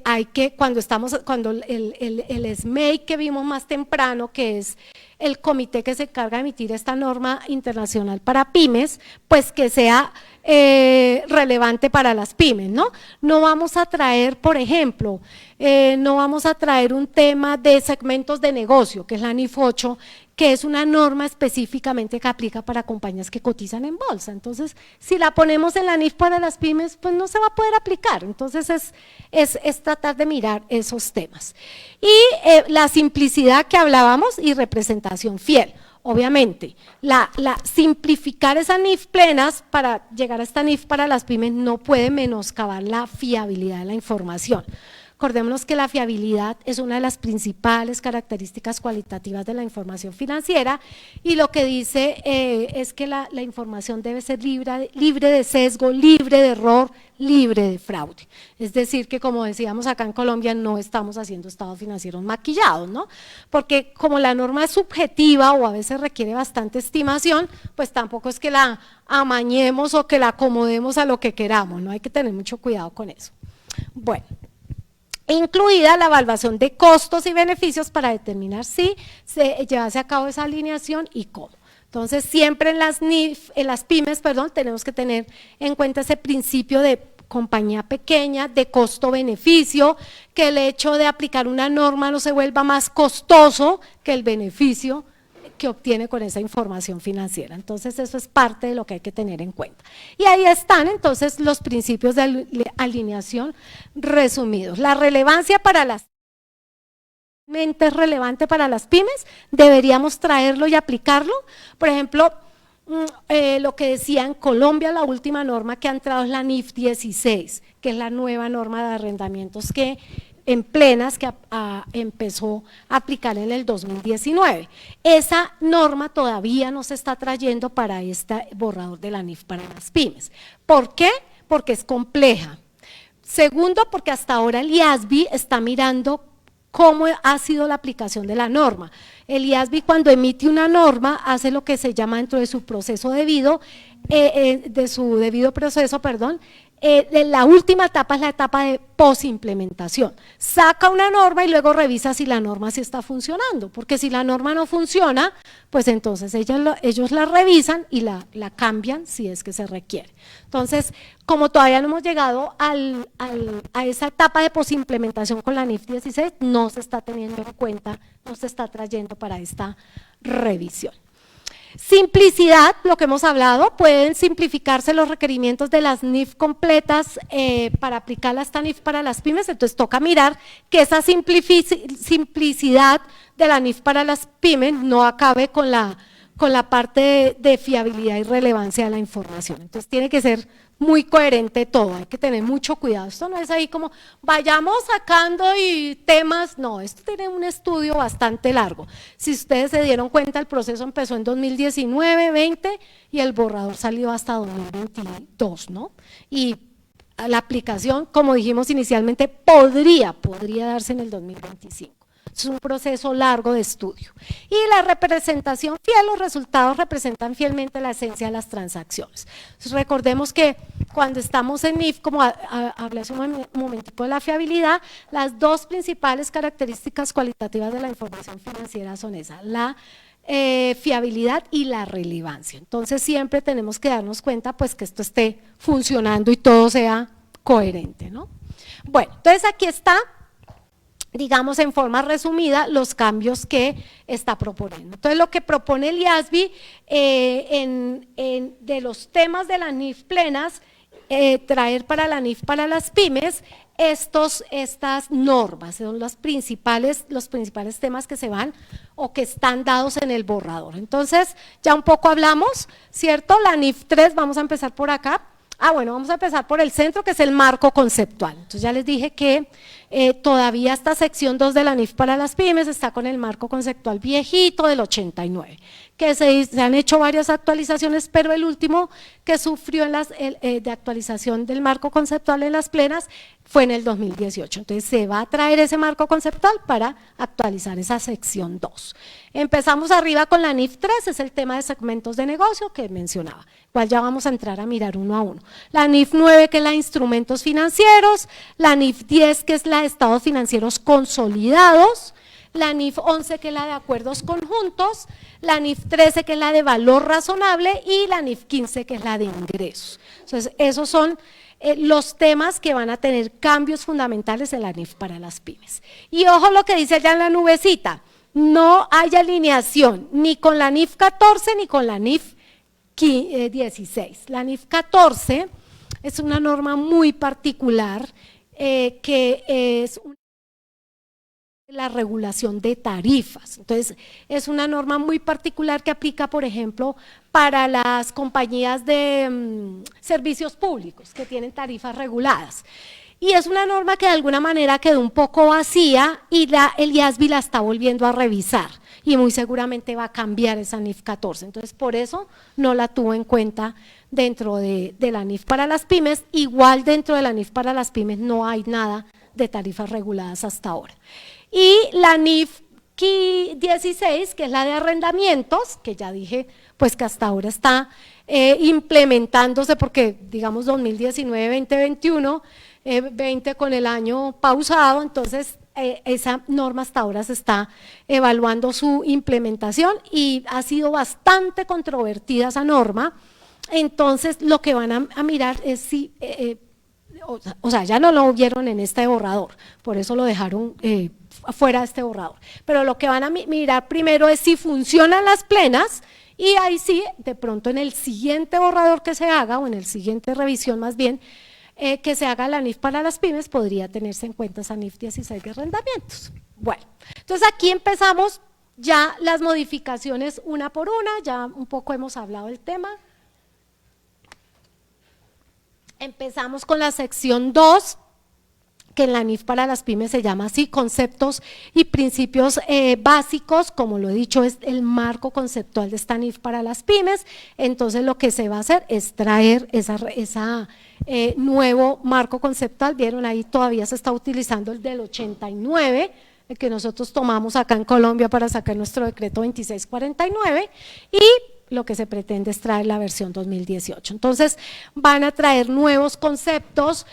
hay que, cuando el SMEI que vimos más temprano, que es el comité que se encarga de emitir esta norma internacional para pymes, pues que sea relevante para las pymes, ¿no? No vamos a traer, por ejemplo, no vamos a traer un tema de segmentos de negocio, que es la NIF 8, que es una norma específicamente que aplica para compañías que cotizan en bolsa. Entonces, si la ponemos en la NIF para las pymes, pues no se va a poder aplicar. Entonces, es tratar de mirar esos temas. Y la simplicidad que hablábamos y representación fiel. Obviamente, simplificar esas NIF plenas para llegar a esta NIF para las pymes no puede menoscabar la fiabilidad de la información. Acordémonos que la fiabilidad es una de las principales características cualitativas de la información financiera, y lo que dice es que la información debe ser libre de sesgo, libre de error, libre de fraude. Es decir, que como decíamos acá en Colombia, no estamos haciendo estados financieros maquillados, ¿no? Porque como la norma es subjetiva o a veces requiere bastante estimación, pues tampoco es que la amañemos o que la acomodemos a lo que queramos, ¿no? Hay que tener mucho cuidado con eso. Bueno, incluida la evaluación de costos y beneficios para determinar si se llevase a cabo esa alineación y cómo. Entonces, siempre en las pymes, tenemos que tener en cuenta ese principio de compañía pequeña, de costo-beneficio, que el hecho de aplicar una norma no se vuelva más costoso que el beneficio que obtiene con esa información financiera. Entonces, eso es parte de lo que hay que tener en cuenta. Y ahí están, entonces, los principios de alineación resumidos. La relevancia para las es relevante para las pymes, deberíamos traerlo y aplicarlo. Por ejemplo, lo que decía en Colombia, la última norma que ha entrado es la NIF 16, que es la nueva norma de arrendamientos que en plenas que empezó a aplicar en el 2019. Esa norma todavía no se está trayendo para este borrador de la NIF para las pymes. ¿Por qué? Porque es compleja. Segundo, porque hasta ahora el IASBI está mirando cómo ha sido la aplicación de la norma. El IASBI, cuando emite una norma, hace lo que se llama dentro de su proceso debido, la última etapa es la etapa de posimplementación. Saca una norma y luego revisa si la norma sí está funcionando, porque si la norma no funciona, pues entonces ellos la revisan y la cambian si es que se requiere. Entonces, como todavía no hemos llegado a esa etapa de posimplementación con la NIF 16, no se está teniendo en cuenta, no se está trayendo para esta revisión. Simplicidad, lo que hemos hablado, pueden simplificarse los requerimientos de las NIF completas para aplicar a esta NIF para las pymes, entonces toca mirar que esa simplicidad de la NIF para las pymes no acabe con la parte de fiabilidad y relevancia de la información. Entonces tiene que ser muy coherente todo, hay que tener mucho cuidado. Esto no es ahí como vayamos sacando y temas, no, esto tiene un estudio bastante largo. Si ustedes se dieron cuenta, el proceso empezó en 2019, 20 y el borrador salió hasta 2022, ¿no? Y la aplicación, como dijimos inicialmente, podría darse en el 2025. Es un proceso largo de estudio. Y la representación fiel, los resultados representan fielmente la esencia de las transacciones. Entonces, recordemos que cuando estamos en NIF, como hablé hace un momentito de la fiabilidad, las dos principales características cualitativas de la información financiera son esas, la fiabilidad y la relevancia. Entonces, siempre tenemos que darnos cuenta pues que esto esté funcionando y todo sea coherente, ¿no? Bueno, entonces aquí está, digamos en forma resumida, los cambios que está proponiendo. Entonces, lo que propone el IASBI de los temas de la NIF plenas, traer para la NIF para las pymes estas normas, son los principales temas que se van o que están dados en el borrador. Entonces, ya un poco hablamos, ¿cierto? La NIF 3, vamos a empezar por acá. Bueno, vamos a empezar por el centro, que es el marco conceptual. Entonces ya les dije que todavía esta sección 2 de la NIF para las pymes está con el marco conceptual viejito del 89, que se han hecho varias actualizaciones, pero el último que sufrió de actualización del marco conceptual en las plenas fue en el 2018. Entonces se va a traer ese marco conceptual para actualizar esa sección 2. Empezamos arriba con la NIF 3, es el tema de segmentos de negocio que mencionaba, cual ya vamos a entrar a mirar uno a uno. La NIF 9, que es la de instrumentos financieros, la NIF 10, que es la de estados financieros consolidados, la NIF 11, que es la de acuerdos conjuntos, la NIF 13, que es la de valor razonable, y la NIF 15, que es la de ingresos. Entonces, esos son los temas que van a tener cambios fundamentales en la NIF para las pymes. Y ojo lo que dice allá en la nubecita, no hay alineación ni con la NIF 14 ni con la NIF 16. La NIF 14 es una norma muy particular que es la regulación de tarifas. Entonces, es una norma muy particular que aplica, por ejemplo, para las compañías de servicios públicos que tienen tarifas reguladas. Y es una norma que de alguna manera quedó un poco vacía y el IASBI la está volviendo a revisar y muy seguramente va a cambiar esa NIF 14. Entonces, por eso no la tuvo en cuenta dentro de la NIF para las pymes. Igual dentro de la NIF para las pymes no hay nada de tarifas reguladas hasta ahora. Y la NIF 16, que es la de arrendamientos, que ya dije pues que hasta ahora está implementándose porque digamos 2019, 2021, 20 con el año pausado, entonces esa norma hasta ahora se está evaluando su implementación y ha sido bastante controvertida esa norma. Entonces lo que van a mirar es si, o sea, ya no lo vieron en este borrador, por eso lo dejaron fuera de este borrador. Pero lo que van a mirar primero es si funcionan las plenas, y ahí sí, de pronto en el siguiente borrador que se haga, o en el siguiente revisión más bien, que se haga la NIF para las pymes, podría tenerse en cuenta esa NIF 16 de arrendamientos. Bueno, entonces aquí empezamos ya las modificaciones una por una, ya un poco hemos hablado del tema. Empezamos con la sección 2, que en la NIF para las pymes se llama así, conceptos y principios básicos, como lo he dicho, es el marco conceptual de esta NIF para las pymes. Entonces lo que se va a hacer es traer esa nuevo marco conceptual. Vieron ahí todavía se está utilizando el del 89, el que nosotros tomamos acá en Colombia para sacar nuestro decreto 2649, y lo que se pretende es traer la versión 2018. Entonces van a traer nuevos conceptos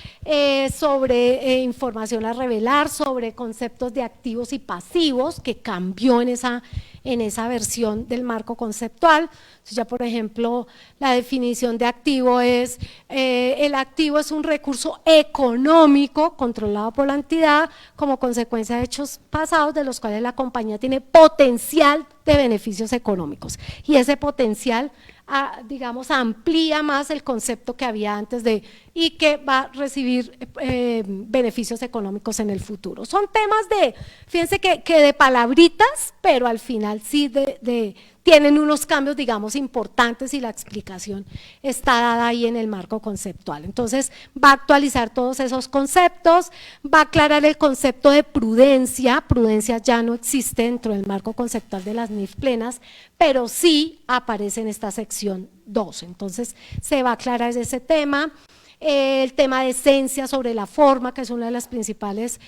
sobre información a revelar, sobre conceptos de activos y pasivos, que cambió en esa versión del marco conceptual. Entonces ya por ejemplo la definición de activo es, el activo es un recurso económico controlado por la entidad como consecuencia de hechos pasados de los cuales la compañía tiene potencial de beneficios económicos, y ese potencial digamos amplía más el concepto que había antes y que va a recibir beneficios económicos en el futuro. Son temas fíjense que de palabritas, pero al final sí tienen unos cambios, digamos, importantes, y la explicación está dada ahí en el marco conceptual. Entonces va a actualizar todos esos conceptos, va a aclarar el concepto de prudencia ya no existe dentro del marco conceptual de las NIF plenas, pero sí aparece en esta sección 2, entonces se va a aclarar ese tema. El tema de esencia sobre la forma, que es uno de los principales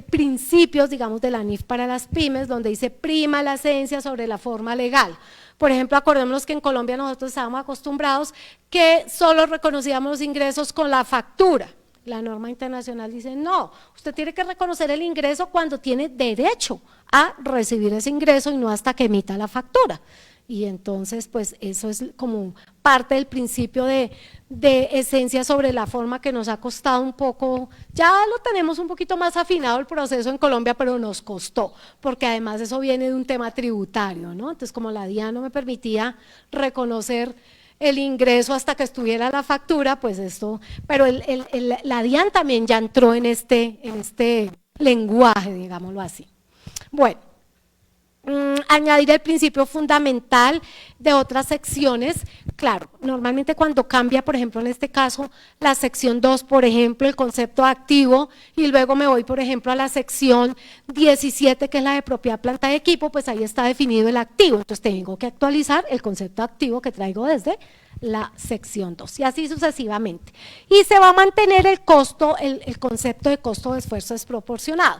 principios, digamos, de la NIF para las pymes, donde dice prima la esencia sobre la forma legal. Por ejemplo, acordémonos que en Colombia nosotros estábamos acostumbrados que solo reconocíamos los ingresos con la factura. La norma internacional dice, no, usted tiene que reconocer el ingreso cuando tiene derecho a recibir ese ingreso y no hasta que emita la factura. Y entonces pues eso es como parte del principio de esencia sobre la forma, que nos ha costado un poco, ya lo tenemos un poquito más afinado el proceso en Colombia, pero nos costó, porque además eso viene de un tema tributario, ¿no? Entonces como la DIAN no me permitía reconocer el ingreso hasta que estuviera la factura, pues esto, pero la DIAN también ya entró en este lenguaje, digámoslo así. Bueno. Añadir el principio fundamental de otras secciones. Claro, normalmente cuando cambia, por ejemplo, en este caso, la sección 2, por ejemplo, el concepto activo, y luego me voy, por ejemplo, a la sección 17, que es la de propiedad, planta y equipo, pues ahí está definido el activo, entonces tengo que actualizar el concepto activo que traigo desde la sección 2, y así sucesivamente. Y se va a mantener el costo, el concepto de costo de esfuerzo desproporcionado.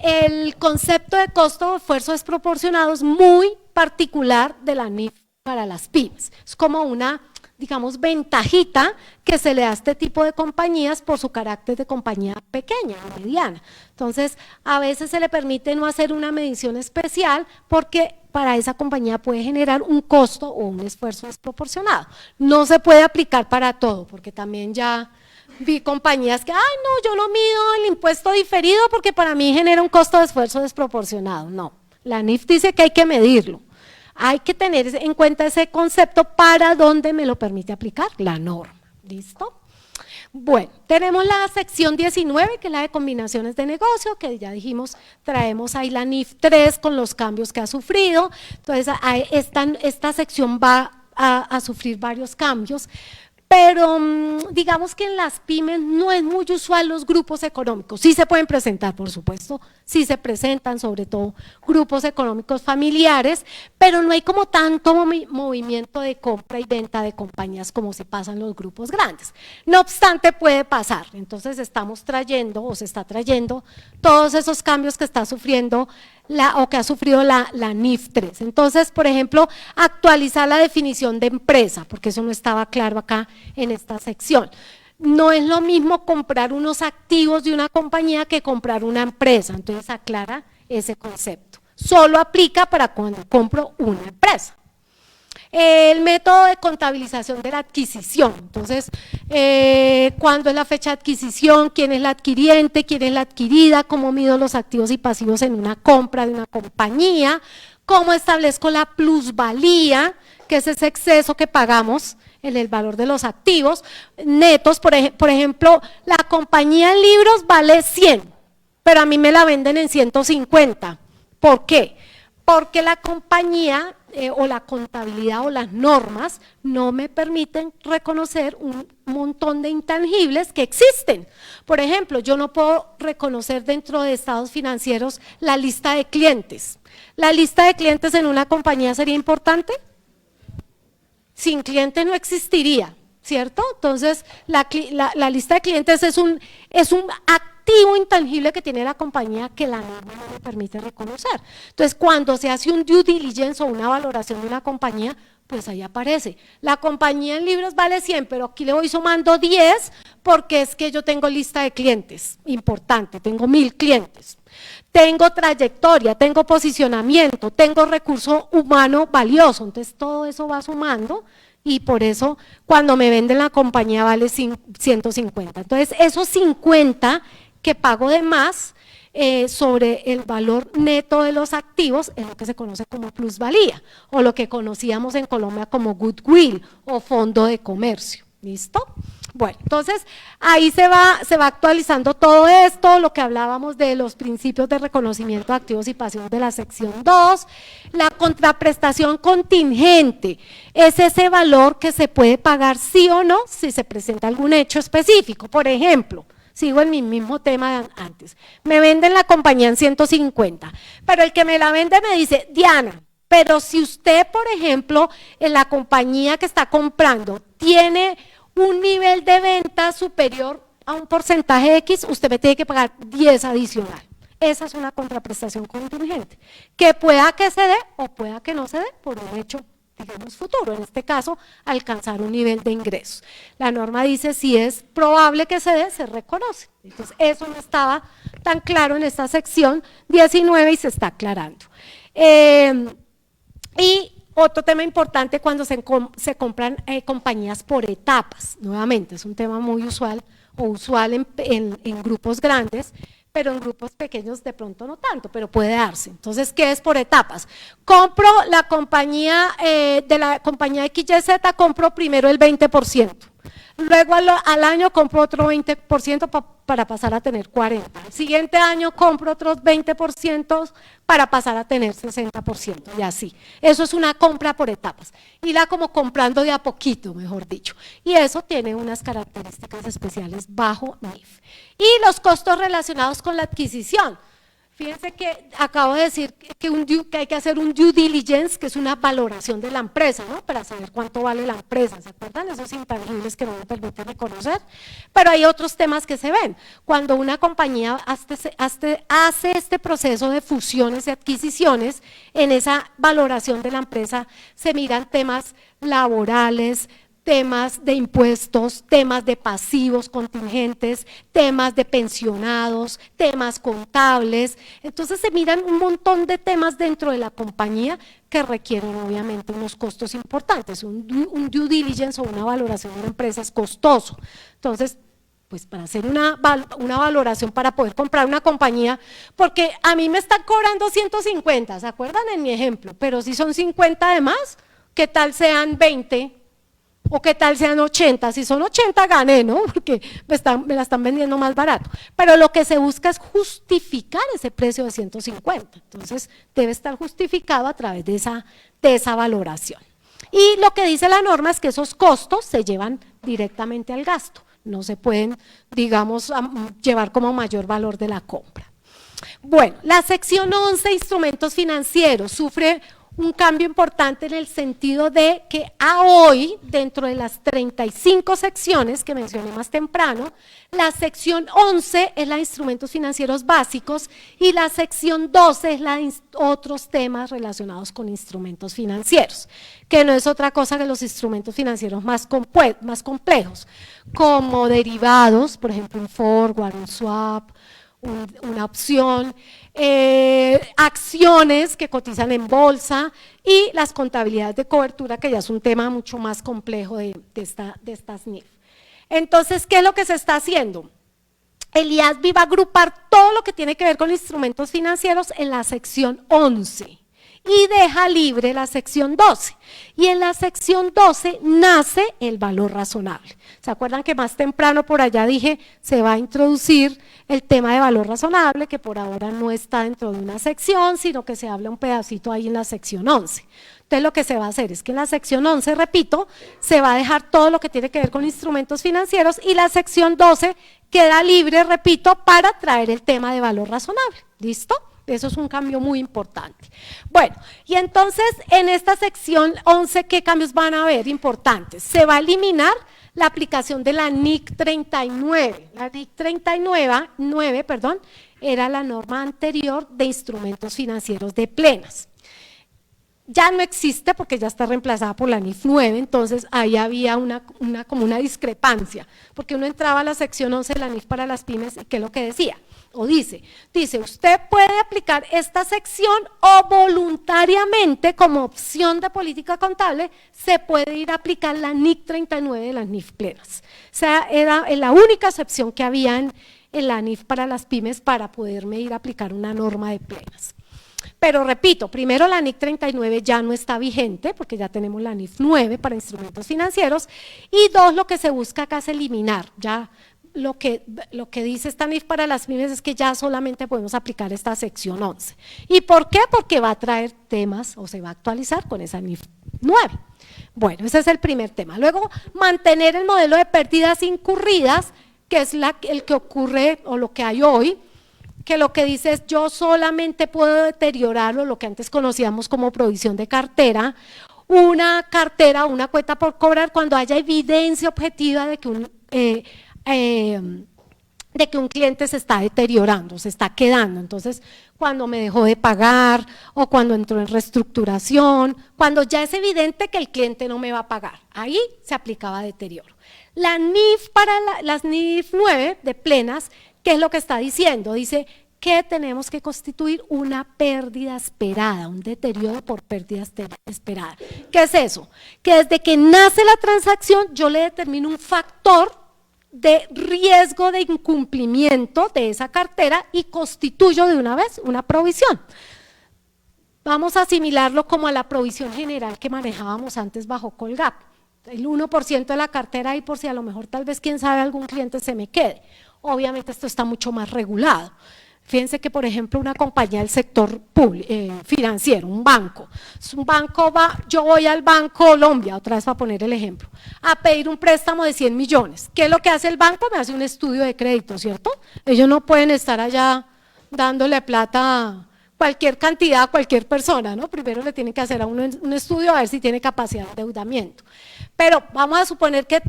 El concepto de costo de esfuerzo desproporcionado es muy particular de la NIF para las pymes. Es como una, digamos, ventajita que se le da a este tipo de compañías por su carácter de compañía pequeña o mediana. Entonces, a veces se le permite no hacer una medición especial porque para esa compañía puede generar un costo o un esfuerzo desproporcionado. No se puede aplicar para todo, porque también ya vi compañías que, ay no, yo no mido el impuesto diferido porque para mí genera un costo de esfuerzo desproporcionado. No, la NIF dice que hay que medirlo, hay que tener en cuenta ese concepto para donde me lo permite aplicar la norma. ¿Listo? Bueno, tenemos la sección 19, que es la de combinaciones de negocio, que ya dijimos, traemos ahí la NIF 3 con los cambios que ha sufrido. Entonces, esta sección va a sufrir varios cambios. Pero digamos que en las pymes no es muy usual los grupos económicos, sí se pueden presentar, por supuesto, sí se presentan, sobre todo grupos económicos familiares, pero no hay como tanto movimiento de compra y venta de compañías como se pasa en los grupos grandes. No obstante, puede pasar, entonces estamos trayendo o se está trayendo todos esos cambios que está sufriendo o que ha sufrido la NIF 3. Entonces, por ejemplo, actualizar la definición de empresa, porque eso no estaba claro acá en esta sección. No es lo mismo comprar unos activos de una compañía que comprar una empresa, entonces aclara ese concepto. Solo aplica para cuando compro una empresa. El método de contabilización de la adquisición. Entonces, ¿cuándo es la fecha de adquisición? ¿Quién es la adquiriente? ¿Quién es la adquirida? ¿Cómo mido los activos y pasivos en una compra de una compañía? ¿Cómo establezco la plusvalía, que es ese exceso que pagamos en el valor de los activos netos? Por ejemplo, la compañía en libros vale 100, pero a mí me la venden en 150. ¿Por qué? Porque la compañía o la contabilidad o las normas no me permiten reconocer un montón de intangibles que existen. Por ejemplo, yo no puedo reconocer dentro de estados financieros la lista de clientes. ¿La lista de clientes en una compañía sería importante? Sin clientes no existiría, ¿cierto? Entonces, la lista de clientes es un activo intangible que tiene la compañía que la norma no me permite reconocer. Entonces, cuando se hace un due diligence o una valoración de una compañía, pues ahí aparece. La compañía en libros vale 100, pero aquí le voy sumando 10 porque es que yo tengo lista de clientes, importante, tengo 1000 clientes. Tengo trayectoria, tengo posicionamiento, tengo recurso humano valioso, entonces todo eso va sumando y por eso cuando me venden la compañía vale 150. Entonces esos 50 que pago de más sobre el valor neto de los activos es lo que se conoce como plusvalía o lo que conocíamos en Colombia como goodwill o fondo de comercio. ¿Listo? Bueno, entonces ahí se va actualizando todo esto, lo que hablábamos de los principios de reconocimiento de activos y pasivos de la sección 2, la contraprestación contingente, es ese valor que se puede pagar sí o no si se presenta algún hecho específico. Por ejemplo, sigo en mi mismo tema de antes, me venden la compañía en 150, pero el que me la vende me dice, Diana, pero si usted, por ejemplo, en la compañía que está comprando tiene un nivel de venta superior a un porcentaje X, usted me tiene que pagar 10 adicional. Esa es una contraprestación contingente, que pueda que se dé o pueda que no se dé por un hecho, digamos, futuro. En este caso, alcanzar un nivel de ingresos. La norma dice si es probable que se dé, se reconoce. Entonces, eso no estaba tan claro en esta sección 19 y se está aclarando. Y otro tema importante cuando se compran compañías por etapas, nuevamente es un tema muy usual o usual en grupos grandes, pero en grupos pequeños de pronto no tanto, pero puede darse. Entonces, ¿qué es por etapas? Compro la compañía, de la compañía XYZ, compro primero el 20%. Luego al año compro otro 20% para pasar a tener 40%. El siguiente año compro otros 20% para pasar a tener 60% y así. Eso es una compra por etapas. Irá como comprando de a poquito, mejor dicho. Y eso tiene unas características especiales bajo NIF. Y los costos relacionados con la adquisición. Fíjense que acabo de decir que hay que hacer un due diligence, que es una valoración de la empresa, ¿no? Para saber cuánto vale la empresa, ¿se acuerdan? Esos intangibles que no me permiten reconocer. Pero hay otros temas que se ven. Cuando una compañía hace este proceso de fusiones y adquisiciones, en esa valoración de la empresa se miran temas laborales, temas de impuestos, temas de pasivos contingentes, temas de pensionados, temas contables. Entonces se miran un montón de temas dentro de la compañía que requieren obviamente unos costos importantes. Un due diligence o una valoración de una empresa es costoso. Entonces, pues para hacer una valoración para poder comprar una compañía, porque a mí me están cobrando 150, ¿se acuerdan en mi ejemplo? Pero si son 50 de más, ¿qué tal sean 20? O qué tal sean 80, si son 80 gané, ¿no? Porque me la están vendiendo más barato. Pero lo que se busca es justificar ese precio de 150. Entonces, debe estar justificado a través de esa valoración. Y lo que dice la norma es que esos costos se llevan directamente al gasto. No se pueden, digamos, llevar como mayor valor de la compra. Bueno, la sección 11, instrumentos financieros, sufre un cambio importante en el sentido de que a hoy, dentro de las 35 secciones que mencioné más temprano, la sección 11 es la de instrumentos financieros básicos y la sección 12 es la de otros temas relacionados con instrumentos financieros, que no es otra cosa que los instrumentos financieros más complejos, como derivados, por ejemplo un forward, un swap, una opción, acciones que cotizan en bolsa y las contabilidades de cobertura, que ya es un tema mucho más complejo de estas NIF. Entonces, ¿qué es lo que se está haciendo? El IASBI va a agrupar todo lo que tiene que ver con instrumentos financieros en la sección 11 y deja libre la sección 12. Y en la sección 12 nace el valor razonable. ¿Se acuerdan que más temprano por allá dije se va a introducir el tema de valor razonable, que por ahora no está dentro de una sección, sino que se habla un pedacito ahí en la sección 11? Entonces lo que se va a hacer es que en la sección 11, repito, se va a dejar todo lo que tiene que ver con instrumentos financieros y la sección 12 queda libre, repito, para traer el tema de valor razonable. ¿Listo? Eso es un cambio muy importante. Bueno, y entonces en esta sección 11, ¿qué cambios van a haber importantes? Se va a eliminar la aplicación de la NIC 39. La NIC 39, era la norma anterior de instrumentos financieros de plenas. Ya no existe porque ya está reemplazada por la NIF 9, entonces ahí había como una discrepancia, porque uno entraba a la sección 11 de la NIF para las pymes y ¿qué es lo que decía? O dice, usted puede aplicar esta sección o voluntariamente como opción de política contable se puede ir a aplicar la NIC 39 de las NIF plenas. O sea, era la única excepción que había en la NIF para las pymes para poderme ir a aplicar una norma de plenas. Pero repito, primero la NIC 39 ya no está vigente porque ya tenemos la NIF 9 para instrumentos financieros y dos, lo que se busca acá es eliminar ya lo que dice esta NIF para las pymes es que ya solamente podemos aplicar esta sección 11. ¿Y por qué? Porque va a traer temas o se va a actualizar con esa NIF 9. Bueno, ese es el primer tema. Luego, mantener el modelo de pérdidas incurridas, que es el que ocurre o lo que hay hoy, que lo que dice es yo solamente puedo deteriorarlo, lo que antes conocíamos como provisión de cartera, una cartera o una cuenta por cobrar cuando haya evidencia objetiva de que un cliente se está deteriorando, se está quedando. Entonces, cuando me dejó de pagar o cuando entró en reestructuración, cuando ya es evidente que el cliente no me va a pagar, ahí se aplicaba deterioro. La NIF para las NIF 9 de plenas, ¿qué es lo que está diciendo? Dice que tenemos que constituir una pérdida esperada, un deterioro por pérdida esperada. ¿Qué es eso? Que desde que nace la transacción yo le determino un factor de riesgo de incumplimiento de esa cartera y constituyo de una vez una provisión. Vamos a asimilarlo como a la provisión general que manejábamos antes bajo Colgap. El 1% de la cartera y por si a lo mejor tal vez quién sabe algún cliente se me quede. Obviamente esto está mucho más regulado. Fíjense que, por ejemplo, una compañía del sector financiero, un banco yo voy al Banco Colombia, otra vez para poner el ejemplo, a pedir un préstamo de 100 millones. ¿Qué es lo que hace el banco? Me hace un estudio de crédito, ¿cierto? Ellos no pueden estar allá dándole plata a cualquier cantidad a cualquier persona, ¿no? Primero le tienen que hacer a uno un estudio a ver si tiene capacidad de endeudamiento. Pero vamos a suponer que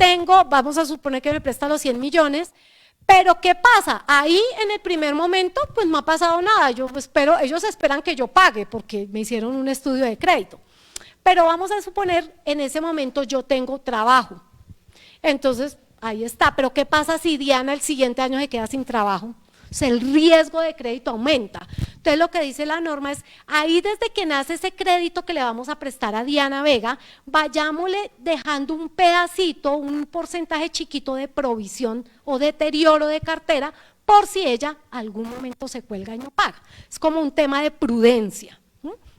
me presta los 100 millones, pero ¿qué pasa? Ahí en el primer momento pues no ha pasado nada, ellos esperan que yo pague porque me hicieron un estudio de crédito, pero vamos a suponer en ese momento yo tengo trabajo, entonces ahí está, pero ¿qué pasa si Diana el siguiente año se queda sin trabajo? O sea, el riesgo de crédito aumenta. Entonces lo que dice la norma es, ahí desde que nace ese crédito que le vamos a prestar a Diana Vega, vayámosle dejando un pedacito, un porcentaje chiquito de provisión o deterioro de cartera, por si ella algún momento se cuelga y no paga. Es como un tema de prudencia.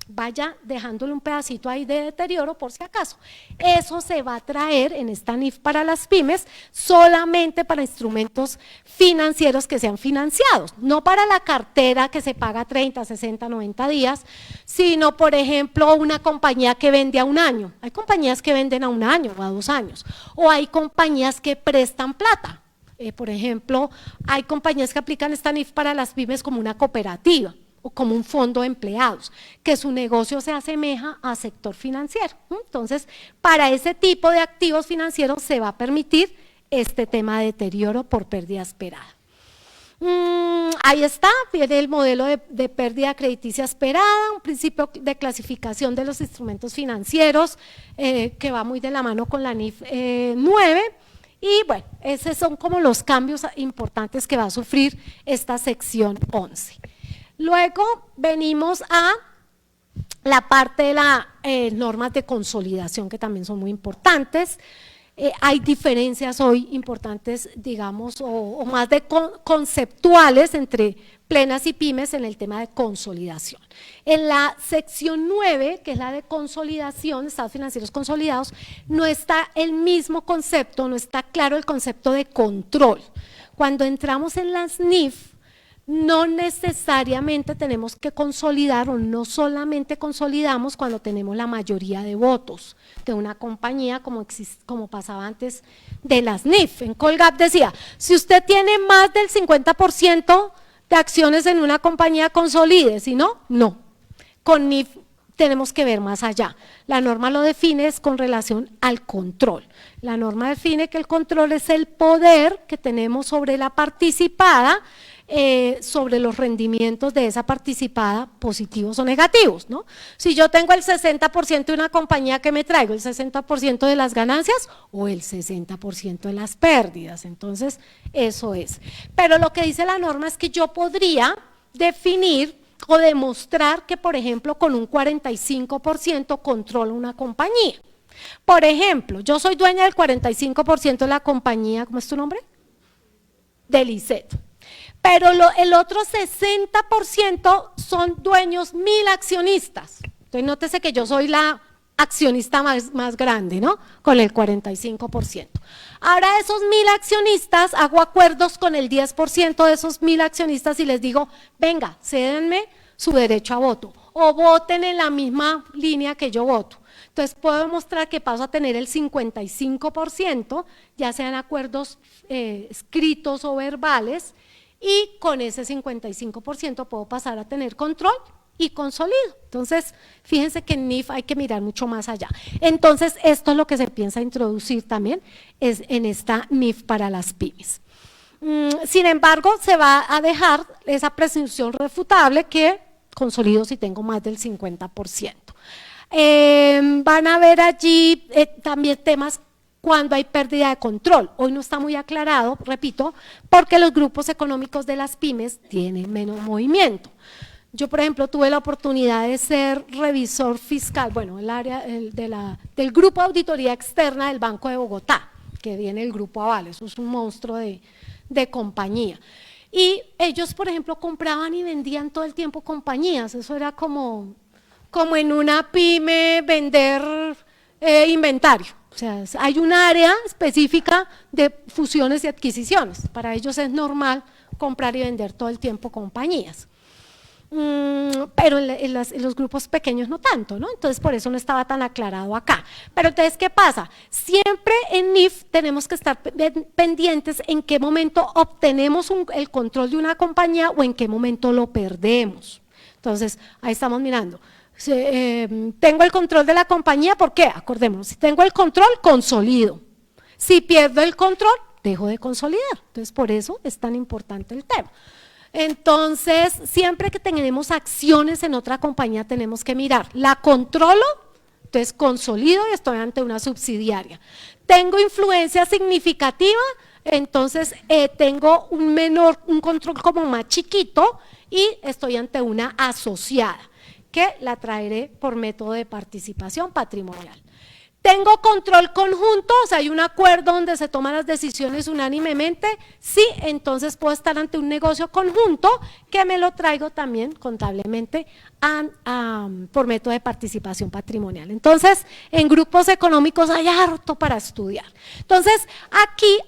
Vaya dejándole un pedacito ahí de deterioro por si acaso. Eso se va a traer en esta NIF para las pymes solamente para instrumentos financieros que sean financiados, no para la cartera que se paga 30, 60, 90 días, sino por ejemplo una compañía que vende a un año. Hay compañías que venden a un año o a 2 años, o hay compañías que prestan plata. Por ejemplo, hay compañías que aplican esta NIF para las pymes como una cooperativa o como un fondo de empleados, que su negocio se asemeja al sector financiero. Entonces, para ese tipo de activos financieros se va a permitir este tema de deterioro por pérdida esperada. Ahí está, viene el modelo de pérdida crediticia esperada, un principio de clasificación de los instrumentos financieros que va muy de la mano con la NIF 9. Y bueno, esos son como los cambios importantes que va a sufrir esta sección 11. Luego venimos a la parte de las normas de consolidación, que también son muy importantes. Hay diferencias hoy importantes, digamos, o más de conceptuales entre plenas y pymes en el tema de consolidación. En la sección 9, que es la de consolidación, estados financieros consolidados, no está el mismo concepto, no está claro el concepto de control. Cuando entramos en las NIF, no necesariamente tenemos que consolidar o no solamente consolidamos cuando tenemos la mayoría de votos de una compañía como pasaba antes de las NIF. En Colgap decía, si usted tiene más del 50% de acciones en una compañía, consolide, si no, no. Con NIF tenemos que ver más allá. La norma lo define es con relación al control. La norma define que el control es el poder que tenemos sobre la participada, sobre los rendimientos de esa participada, positivos o negativos, ¿no? Si yo tengo el 60% de una compañía, que me traigo el 60% de las ganancias o el 60% de las pérdidas, entonces eso es. Pero lo que dice la norma es que yo podría definir o demostrar que, por ejemplo, con un 45% controlo una compañía. Por ejemplo, yo soy dueña del 45% de la compañía, ¿cómo es tu nombre? Del ICET. Pero el otro 60% son dueños 1000 accionistas. Entonces, nótese que yo soy la accionista más grande, ¿no? Con el 45%. Ahora, esos 1000 accionistas, hago acuerdos con el 10% de esos 1000 accionistas y les digo, venga, cédenme su derecho a voto o voten en la misma línea que yo voto. Entonces, puedo demostrar que paso a tener el 55%, ya sean acuerdos escritos o verbales, y con ese 55% puedo pasar a tener control y consolido. Entonces, fíjense que en NIF hay que mirar mucho más allá. Entonces, esto es lo que se piensa introducir también es en esta NIF para las pymes. Sin embargo, se va a dejar esa presunción refutable que consolido si tengo más del 50%. Van a ver allí también temas cuando hay pérdida de control. Hoy no está muy aclarado, repito, porque los grupos económicos de las pymes tienen menos movimiento. Yo, por ejemplo, tuve la oportunidad de ser revisor fiscal, bueno, el área del grupo de auditoría externa del Banco de Bogotá, que viene el grupo Aval, eso es un monstruo de compañía. Y ellos, por ejemplo, compraban y vendían todo el tiempo compañías, eso era como en una pyme vender inventario. O sea, hay un área específica de fusiones y adquisiciones. Para ellos es normal comprar y vender todo el tiempo compañías. Pero en los grupos pequeños no tanto, ¿no? Entonces, por eso no estaba tan aclarado acá. Pero entonces, ¿qué pasa? Siempre en NIF tenemos que estar pendientes en qué momento obtenemos el control de una compañía o en qué momento lo perdemos. Entonces, ahí estamos mirando. Tengo el control de la compañía, ¿por qué? Acordémonos, si tengo el control, consolido. Si pierdo el control, dejo de consolidar. Entonces, por eso es tan importante el tema. Entonces, siempre que tenemos acciones en otra compañía, tenemos que mirar, ¿la controlo? Entonces, consolido y estoy ante una subsidiaria. ¿Tengo influencia significativa? Entonces, tengo un control como más chiquito y estoy ante una asociada, que la traeré por método de participación patrimonial. ¿Tengo control conjunto? O sea, hay un acuerdo donde se toman las decisiones unánimemente. Sí, entonces puedo estar ante un negocio conjunto que me lo traigo también contablemente por método de participación patrimonial. Entonces, en grupos económicos hay harto para estudiar. Entonces, aquí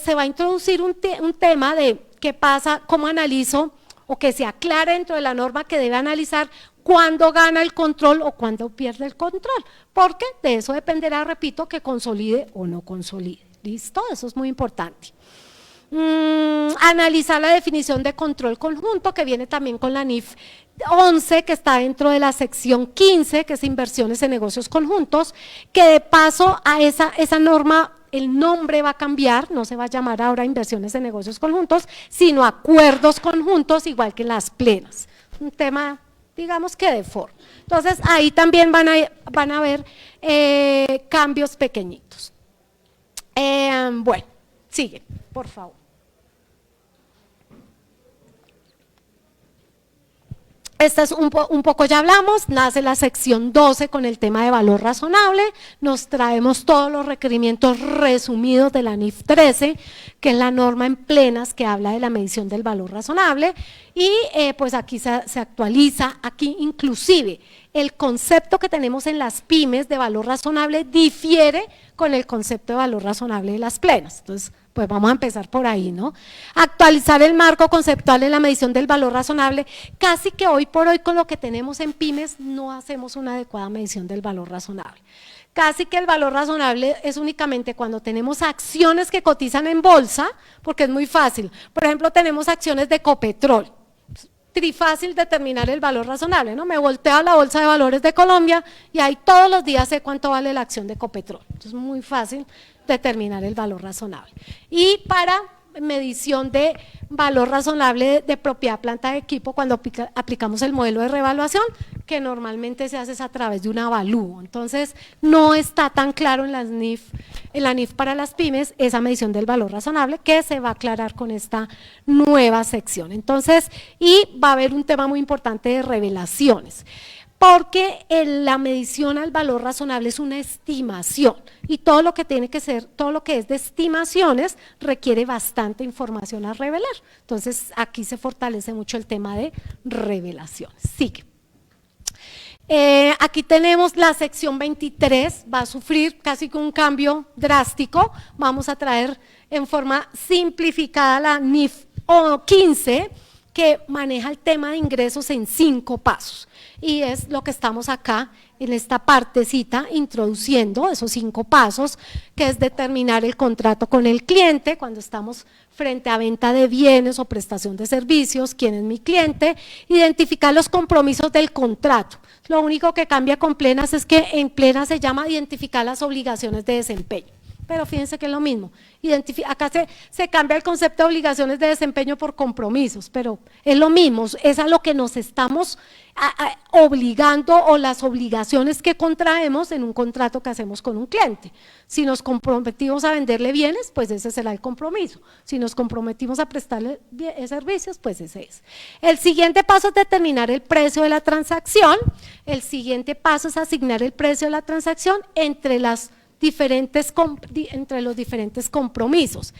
se va a introducir un tema de qué pasa, cómo analizo o que se aclare dentro de la norma que debe analizar cuándo gana el control o cuándo pierde el control, porque de eso dependerá, repito, que consolide o no consolide. ¿Listo? Eso es muy importante. Analizar la definición de control conjunto, que viene también con la NIF 11, que está dentro de la sección 15, que es inversiones en negocios conjuntos, que de paso a esa norma el nombre va a cambiar, no se va a llamar ahora inversiones en negocios conjuntos, sino acuerdos conjuntos, igual que las plenas. Un tema, digamos que de forma. Entonces, ahí también van a haber cambios pequeñitos. Bueno, sigue, por favor. Esta es un poco, ya hablamos, nace la sección 12 con el tema de valor razonable, nos traemos todos los requerimientos resumidos de la NIF 13, que es la norma en plenas que habla de la medición del valor razonable, y pues aquí se actualiza, aquí inclusive el concepto que tenemos en las pymes de valor razonable difiere con el concepto de valor razonable de las plenas. Entonces, pues vamos a empezar por ahí, ¿no? Actualizar el marco conceptual en la medición del valor razonable. Casi que hoy por hoy con lo que tenemos en pymes no hacemos una adecuada medición del valor razonable. Casi que el valor razonable es únicamente cuando tenemos acciones que cotizan en bolsa, porque es muy fácil. Por ejemplo, tenemos acciones de Copetrol. Trifácil determinar el valor razonable, ¿no? Me volteo a la Bolsa de Valores de Colombia y ahí todos los días sé cuánto vale la acción de Copetrol. Entonces, es muy fácil determinar el valor razonable. Y para medición de valor razonable de propiedad planta de equipo, cuando aplicamos el modelo de revaluación, que normalmente se hace a través de un avalúo. Entonces, no está tan claro en la NIF para las pymes esa medición del valor razonable, que se va a aclarar con esta nueva sección. Entonces, y va a haber un tema muy importante de revelaciones, porque la medición al valor razonable es una estimación y todo lo que tiene que ser, todo lo que es de estimaciones requiere bastante información a revelar. Entonces, aquí se fortalece mucho el tema de revelaciones. Sigue. Aquí tenemos la sección 23, va a sufrir casi que un cambio drástico. Vamos a traer en forma simplificada la NIF 15, que maneja el tema de ingresos en 5 pasos. Y es lo que estamos acá en esta partecita introduciendo, esos 5 pasos, que es determinar el contrato con el cliente, cuando estamos frente a venta de bienes o prestación de servicios, quién es mi cliente, identificar los compromisos del contrato. Lo único que cambia con plenas es que en plenas se llama identificar las obligaciones de desempeño. Pero fíjense que es lo mismo, acá se cambia el concepto de obligaciones de desempeño por compromisos, pero es lo mismo, es a lo que nos estamos obligando o las obligaciones que contraemos en un contrato que hacemos con un cliente. Si nos comprometimos a venderle bienes, pues ese será el compromiso. Si nos comprometimos a prestarle servicios, pues ese es. El siguiente paso es determinar el precio de la transacción. El siguiente paso es asignar el precio de la transacción entre los diferentes compromisos,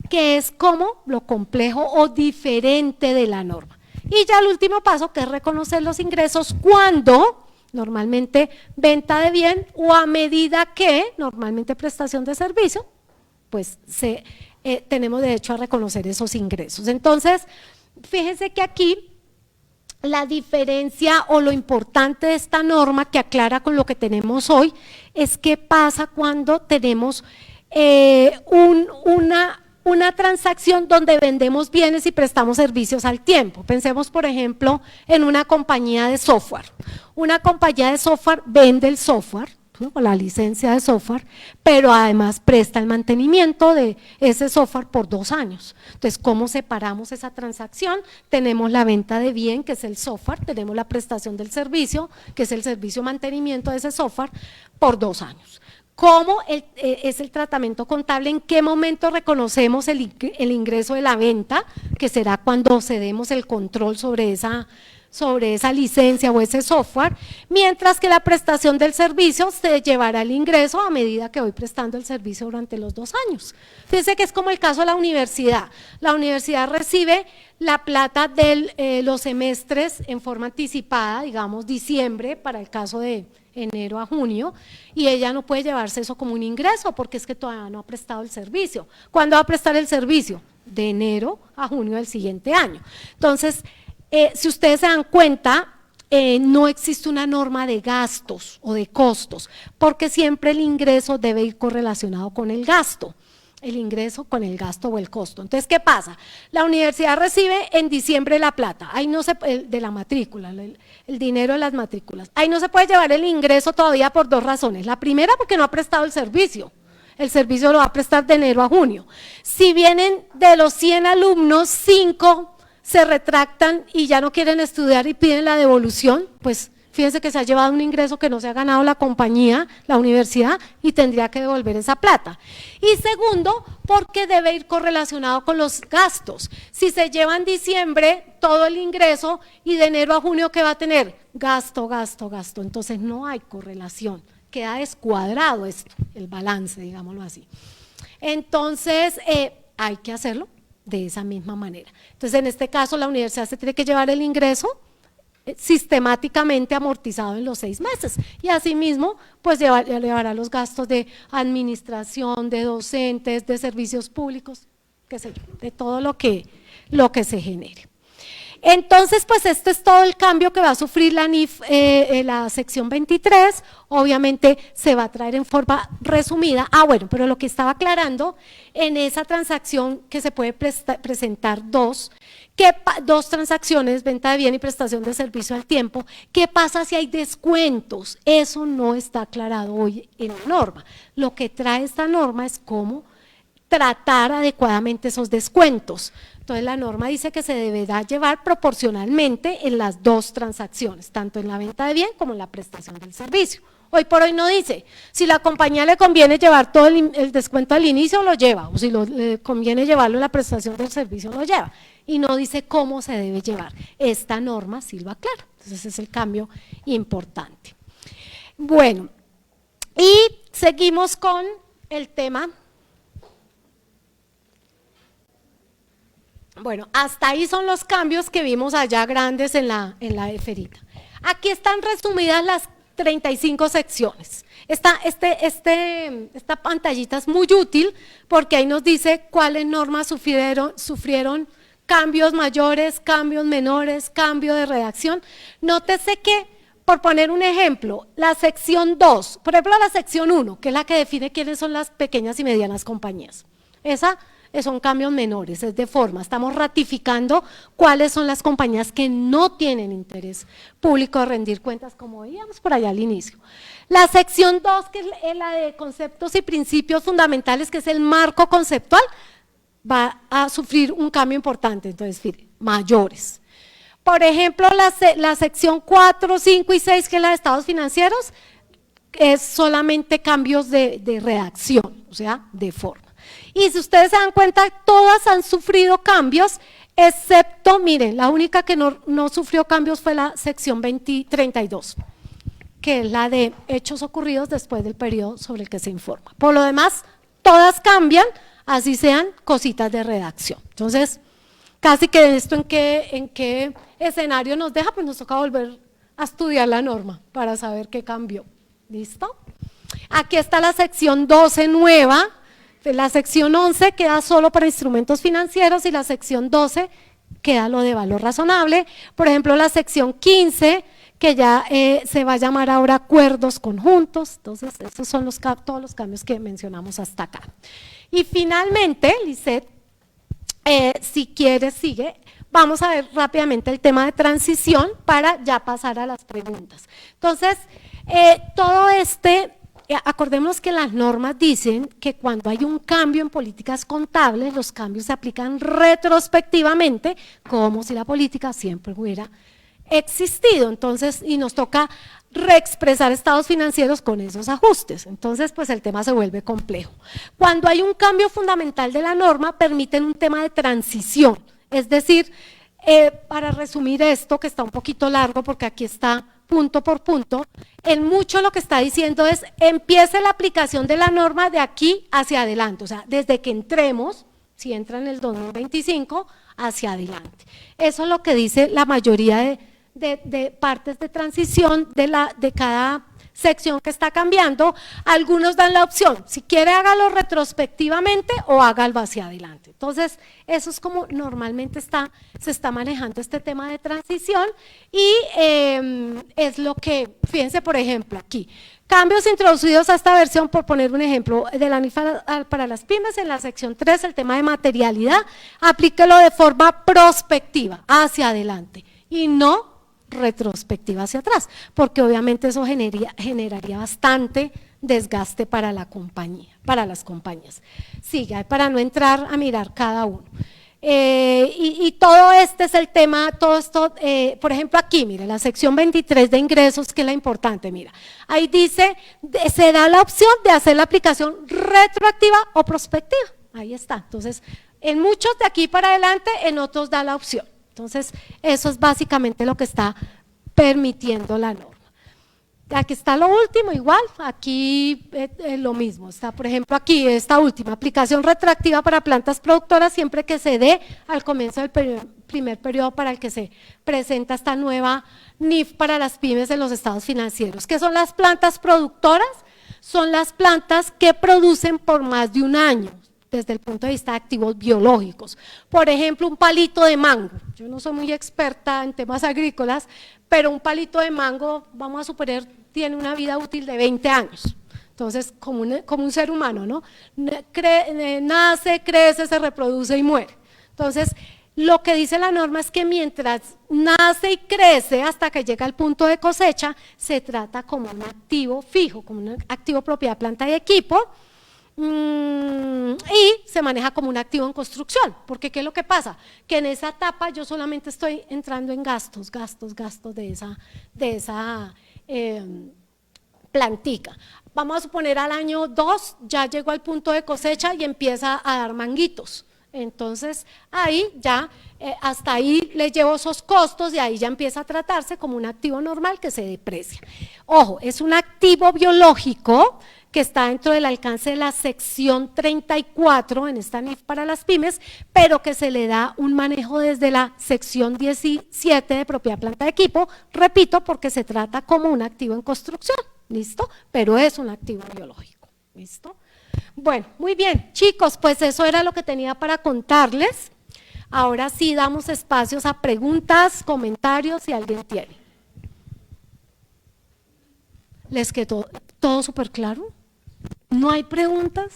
que es como lo complejo o diferente de la norma. Y ya el último paso, que es reconocer los ingresos cuando, normalmente venta de bien o a medida que, normalmente prestación de servicio, pues tenemos derecho a reconocer esos ingresos. Entonces, fíjense que aquí la diferencia o lo importante de esta norma que aclara con lo que tenemos hoy es qué pasa cuando tenemos una transacción donde vendemos bienes y prestamos servicios al tiempo. Pensemos, por ejemplo, en una compañía de software. Una compañía de software vende el software, o la licencia de software, pero además presta el mantenimiento de ese software por 2 años. Entonces, ¿cómo separamos esa transacción? Tenemos la venta de bien, que es el software, tenemos la prestación del servicio, que es el servicio mantenimiento de ese software, por 2 años. ¿Cómo es el tratamiento contable? ¿En qué momento reconocemos el ingreso de la venta? Que será cuando cedemos el control sobre esa licencia o ese software, mientras que la prestación del servicio se llevará el ingreso a medida que voy prestando el servicio durante los 2 años. Fíjense que es como el caso de la universidad. La universidad recibe la plata de los semestres en forma anticipada, digamos diciembre para el caso de enero a junio, y ella no puede llevarse eso como un ingreso porque es que todavía no ha prestado el servicio. ¿Cuándo va a prestar el servicio? De enero a junio del siguiente año. Entonces, si ustedes se dan cuenta, no existe una norma de gastos o de costos, porque siempre el ingreso debe ir correlacionado con el gasto, el ingreso con el gasto o el costo. Entonces, ¿qué pasa? La universidad recibe en diciembre la plata, ahí no de la matrícula, el dinero de las matrículas, ahí no se puede llevar el ingreso todavía por 2 razones. La primera, porque no ha prestado el servicio lo va a prestar de enero a junio. Si vienen de los 100 alumnos, 5 se retractan y ya no quieren estudiar y piden la devolución, pues fíjense que se ha llevado un ingreso que no se ha ganado la compañía, la universidad, y tendría que devolver esa plata. Y segundo, porque debe ir correlacionado con los gastos. Si se lleva en diciembre todo el ingreso y de enero a junio, ¿qué va a tener? Gasto, gasto, gasto. Entonces no hay correlación, queda descuadrado esto, el balance, digámoslo así. Entonces hay que hacerlo de esa misma manera. Entonces en este caso la universidad se tiene que llevar el ingreso sistemáticamente amortizado en los 6 meses y asimismo pues llevará los gastos de administración, de docentes, de servicios públicos, qué sé yo, de todo lo que se genere. Entonces, pues este es todo el cambio que va a sufrir la NIF, la sección 23, obviamente se va a traer en forma resumida. Bueno, pero lo que estaba aclarando, en esa transacción que se puede presentar dos transacciones, venta de bien y prestación de servicio al tiempo, ¿qué pasa si hay descuentos? Eso no está aclarado hoy en la norma. Lo que trae esta norma es cómo tratar adecuadamente esos descuentos. Entonces la norma dice que se deberá llevar proporcionalmente en las 2 transacciones, tanto en la venta de bien como en la prestación del servicio. Hoy por hoy no dice, si la compañía le conviene llevar todo el descuento al inicio, lo lleva, o si le conviene llevarlo en la prestación del servicio, lo lleva, y no dice cómo se debe llevar. Esta norma sí lo aclara, entonces ese es el cambio importante. Bueno, y seguimos con el tema. Bueno, hasta ahí son los cambios que vimos allá grandes en la esferita. Aquí están resumidas las 35 secciones. Esta pantallita es muy útil porque ahí nos dice cuáles normas sufrieron cambios mayores, cambios menores, cambio de redacción. Nótese que, por poner un ejemplo, la sección 2, por ejemplo la sección 1, que es la que define quiénes son las pequeñas y medianas compañías. Esa son cambios menores, es de forma, estamos ratificando cuáles son las compañías que no tienen interés público de rendir cuentas, como veíamos por allá al inicio. La sección 2, que es la de conceptos y principios fundamentales, que es el marco conceptual, va a sufrir un cambio importante, entonces, mayores. Por ejemplo, la sección 4, 5 y 6, que es la de estados financieros, es solamente cambios de redacción, o sea, de forma. Y si ustedes se dan cuenta, todas han sufrido cambios, excepto, miren, la única que no sufrió cambios fue la sección 32, que es la de hechos ocurridos después del periodo sobre el que se informa. Por lo demás, todas cambian, así sean cositas de redacción. Entonces, casi que esto en qué escenario nos deja, pues nos toca volver a estudiar la norma para saber qué cambió. ¿Listo? Aquí está la sección 12 nueva. La sección 11 queda solo para instrumentos financieros y la sección 12 queda lo de valor razonable. Por ejemplo, la sección 15, que ya se va a llamar ahora acuerdos conjuntos. Entonces, esos son todos los cambios que mencionamos hasta acá. Y finalmente, Lisette, si quieres, sigue. Vamos a ver rápidamente el tema de transición para ya pasar a las preguntas. Entonces, acordémonos que las normas dicen que cuando hay un cambio en políticas contables, los cambios se aplican retrospectivamente, como si la política siempre hubiera existido. Entonces, y nos toca reexpresar estados financieros con esos ajustes. Entonces, pues el tema se vuelve complejo. Cuando hay un cambio fundamental de la norma, permiten un tema de transición. Es decir, para resumir esto, que está un poquito largo porque aquí está punto por punto, en mucho lo que está diciendo es empiece la aplicación de la norma de aquí hacia adelante, o sea, desde que entremos, si entra en el 2025, hacia adelante. Eso es lo que dice la mayoría de partes de transición de cada sección que está cambiando. Algunos dan la opción, si quiere hágalo retrospectivamente o hágalo hacia adelante. Entonces, eso es como normalmente se está manejando este tema de transición y es lo que, fíjense por ejemplo aquí, cambios introducidos a esta versión, por poner un ejemplo, de la NIF para las pymes, en la sección 3, el tema de materialidad, aplíquelo de forma prospectiva, hacia adelante, y no retrospectiva hacia atrás, porque obviamente eso generaría bastante desgaste para la compañía, para las compañías. Sigue, para no entrar a mirar cada uno. Y todo este es el tema, todo esto, por ejemplo aquí, mire, la sección 23 de ingresos, que es la importante, mira, ahí dice, se da la opción de hacer la aplicación retroactiva o prospectiva, ahí está. Entonces, en muchos de aquí para adelante, en otros da la opción. Entonces, eso es básicamente lo que está permitiendo la norma. Aquí está lo último, igual, aquí lo mismo, está por ejemplo aquí esta última, aplicación retroactiva para plantas productoras siempre que se dé al comienzo del primer periodo para el que se presenta esta nueva NIF para las pymes en los estados financieros. ¿Qué son las plantas productoras? Son las plantas que producen por más de un año, desde el punto de vista de activos biológicos. Por ejemplo, un palito de mango, yo no soy muy experta en temas agrícolas, pero un palito de mango, vamos a suponer, tiene una vida útil de 20 años. Entonces, como un ser humano, ¿no? Nace, crece, se reproduce y muere. Entonces, lo que dice la norma es que mientras nace y crece hasta que llega al punto de cosecha, se trata como un activo fijo, como un activo propiedad, planta y equipo, y se maneja como un activo en construcción, porque ¿qué es lo que pasa? Que en esa etapa yo solamente estoy entrando en gastos de esa plantica. Vamos a suponer al año 2 ya llegó al punto de cosecha y empieza a dar manguitos. Entonces ahí ya, hasta ahí le llevo esos costos y ahí ya empieza a tratarse como un activo normal que se deprecia. Ojo, es un activo biológico que está dentro del alcance de la sección 34 en esta NIF para las pymes, pero que se le da un manejo desde la sección 17 de propiedad, planta de equipo, repito, porque se trata como un activo en construcción, ¿listo? Pero es un activo biológico, ¿listo? Bueno, muy bien, chicos, pues eso era lo que tenía para contarles. Ahora sí damos espacios a preguntas, comentarios, si alguien tiene. ¿Les quedó todo súper claro? ¿No hay preguntas?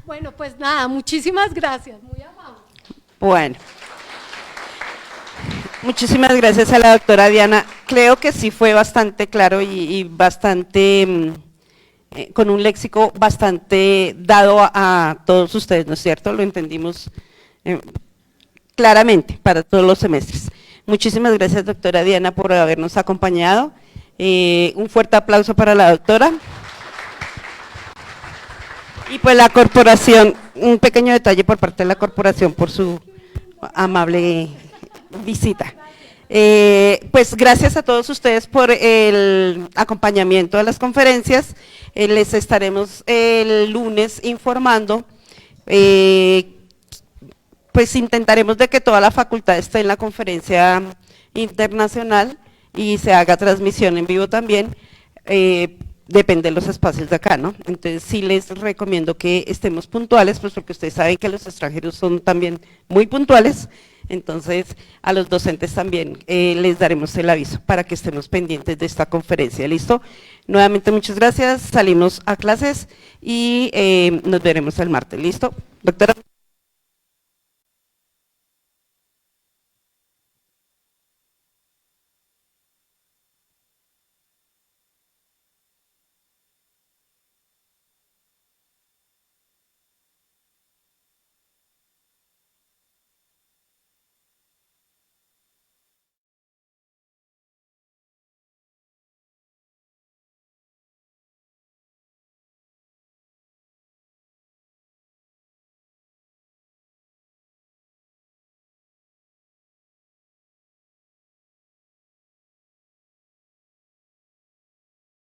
Bueno, pues nada, muchísimas gracias, muy amable. Bueno, muchísimas gracias a la doctora Diana. Creo que sí fue bastante claro y bastante, con un léxico bastante dado a todos ustedes, ¿no es cierto? Lo entendimos claramente para todos los semestres. Muchísimas gracias, doctora Diana, por habernos acompañado. Un fuerte aplauso para la doctora. Y pues la corporación, un pequeño detalle por parte de la corporación por su amable visita. Pues gracias a todos ustedes por el acompañamiento de las conferencias. Les estaremos el lunes informando. Pues intentaremos de que toda la facultad esté en la conferencia internacional y se haga transmisión en vivo también, depende de los espacios de acá, ¿no? Entonces sí les recomiendo que estemos puntuales, pues porque ustedes saben que los extranjeros son también muy puntuales, entonces a los docentes también les daremos el aviso para que estemos pendientes de esta conferencia, ¿listo? Nuevamente muchas gracias, salimos a clases y nos veremos el martes, ¿listo? Doctora.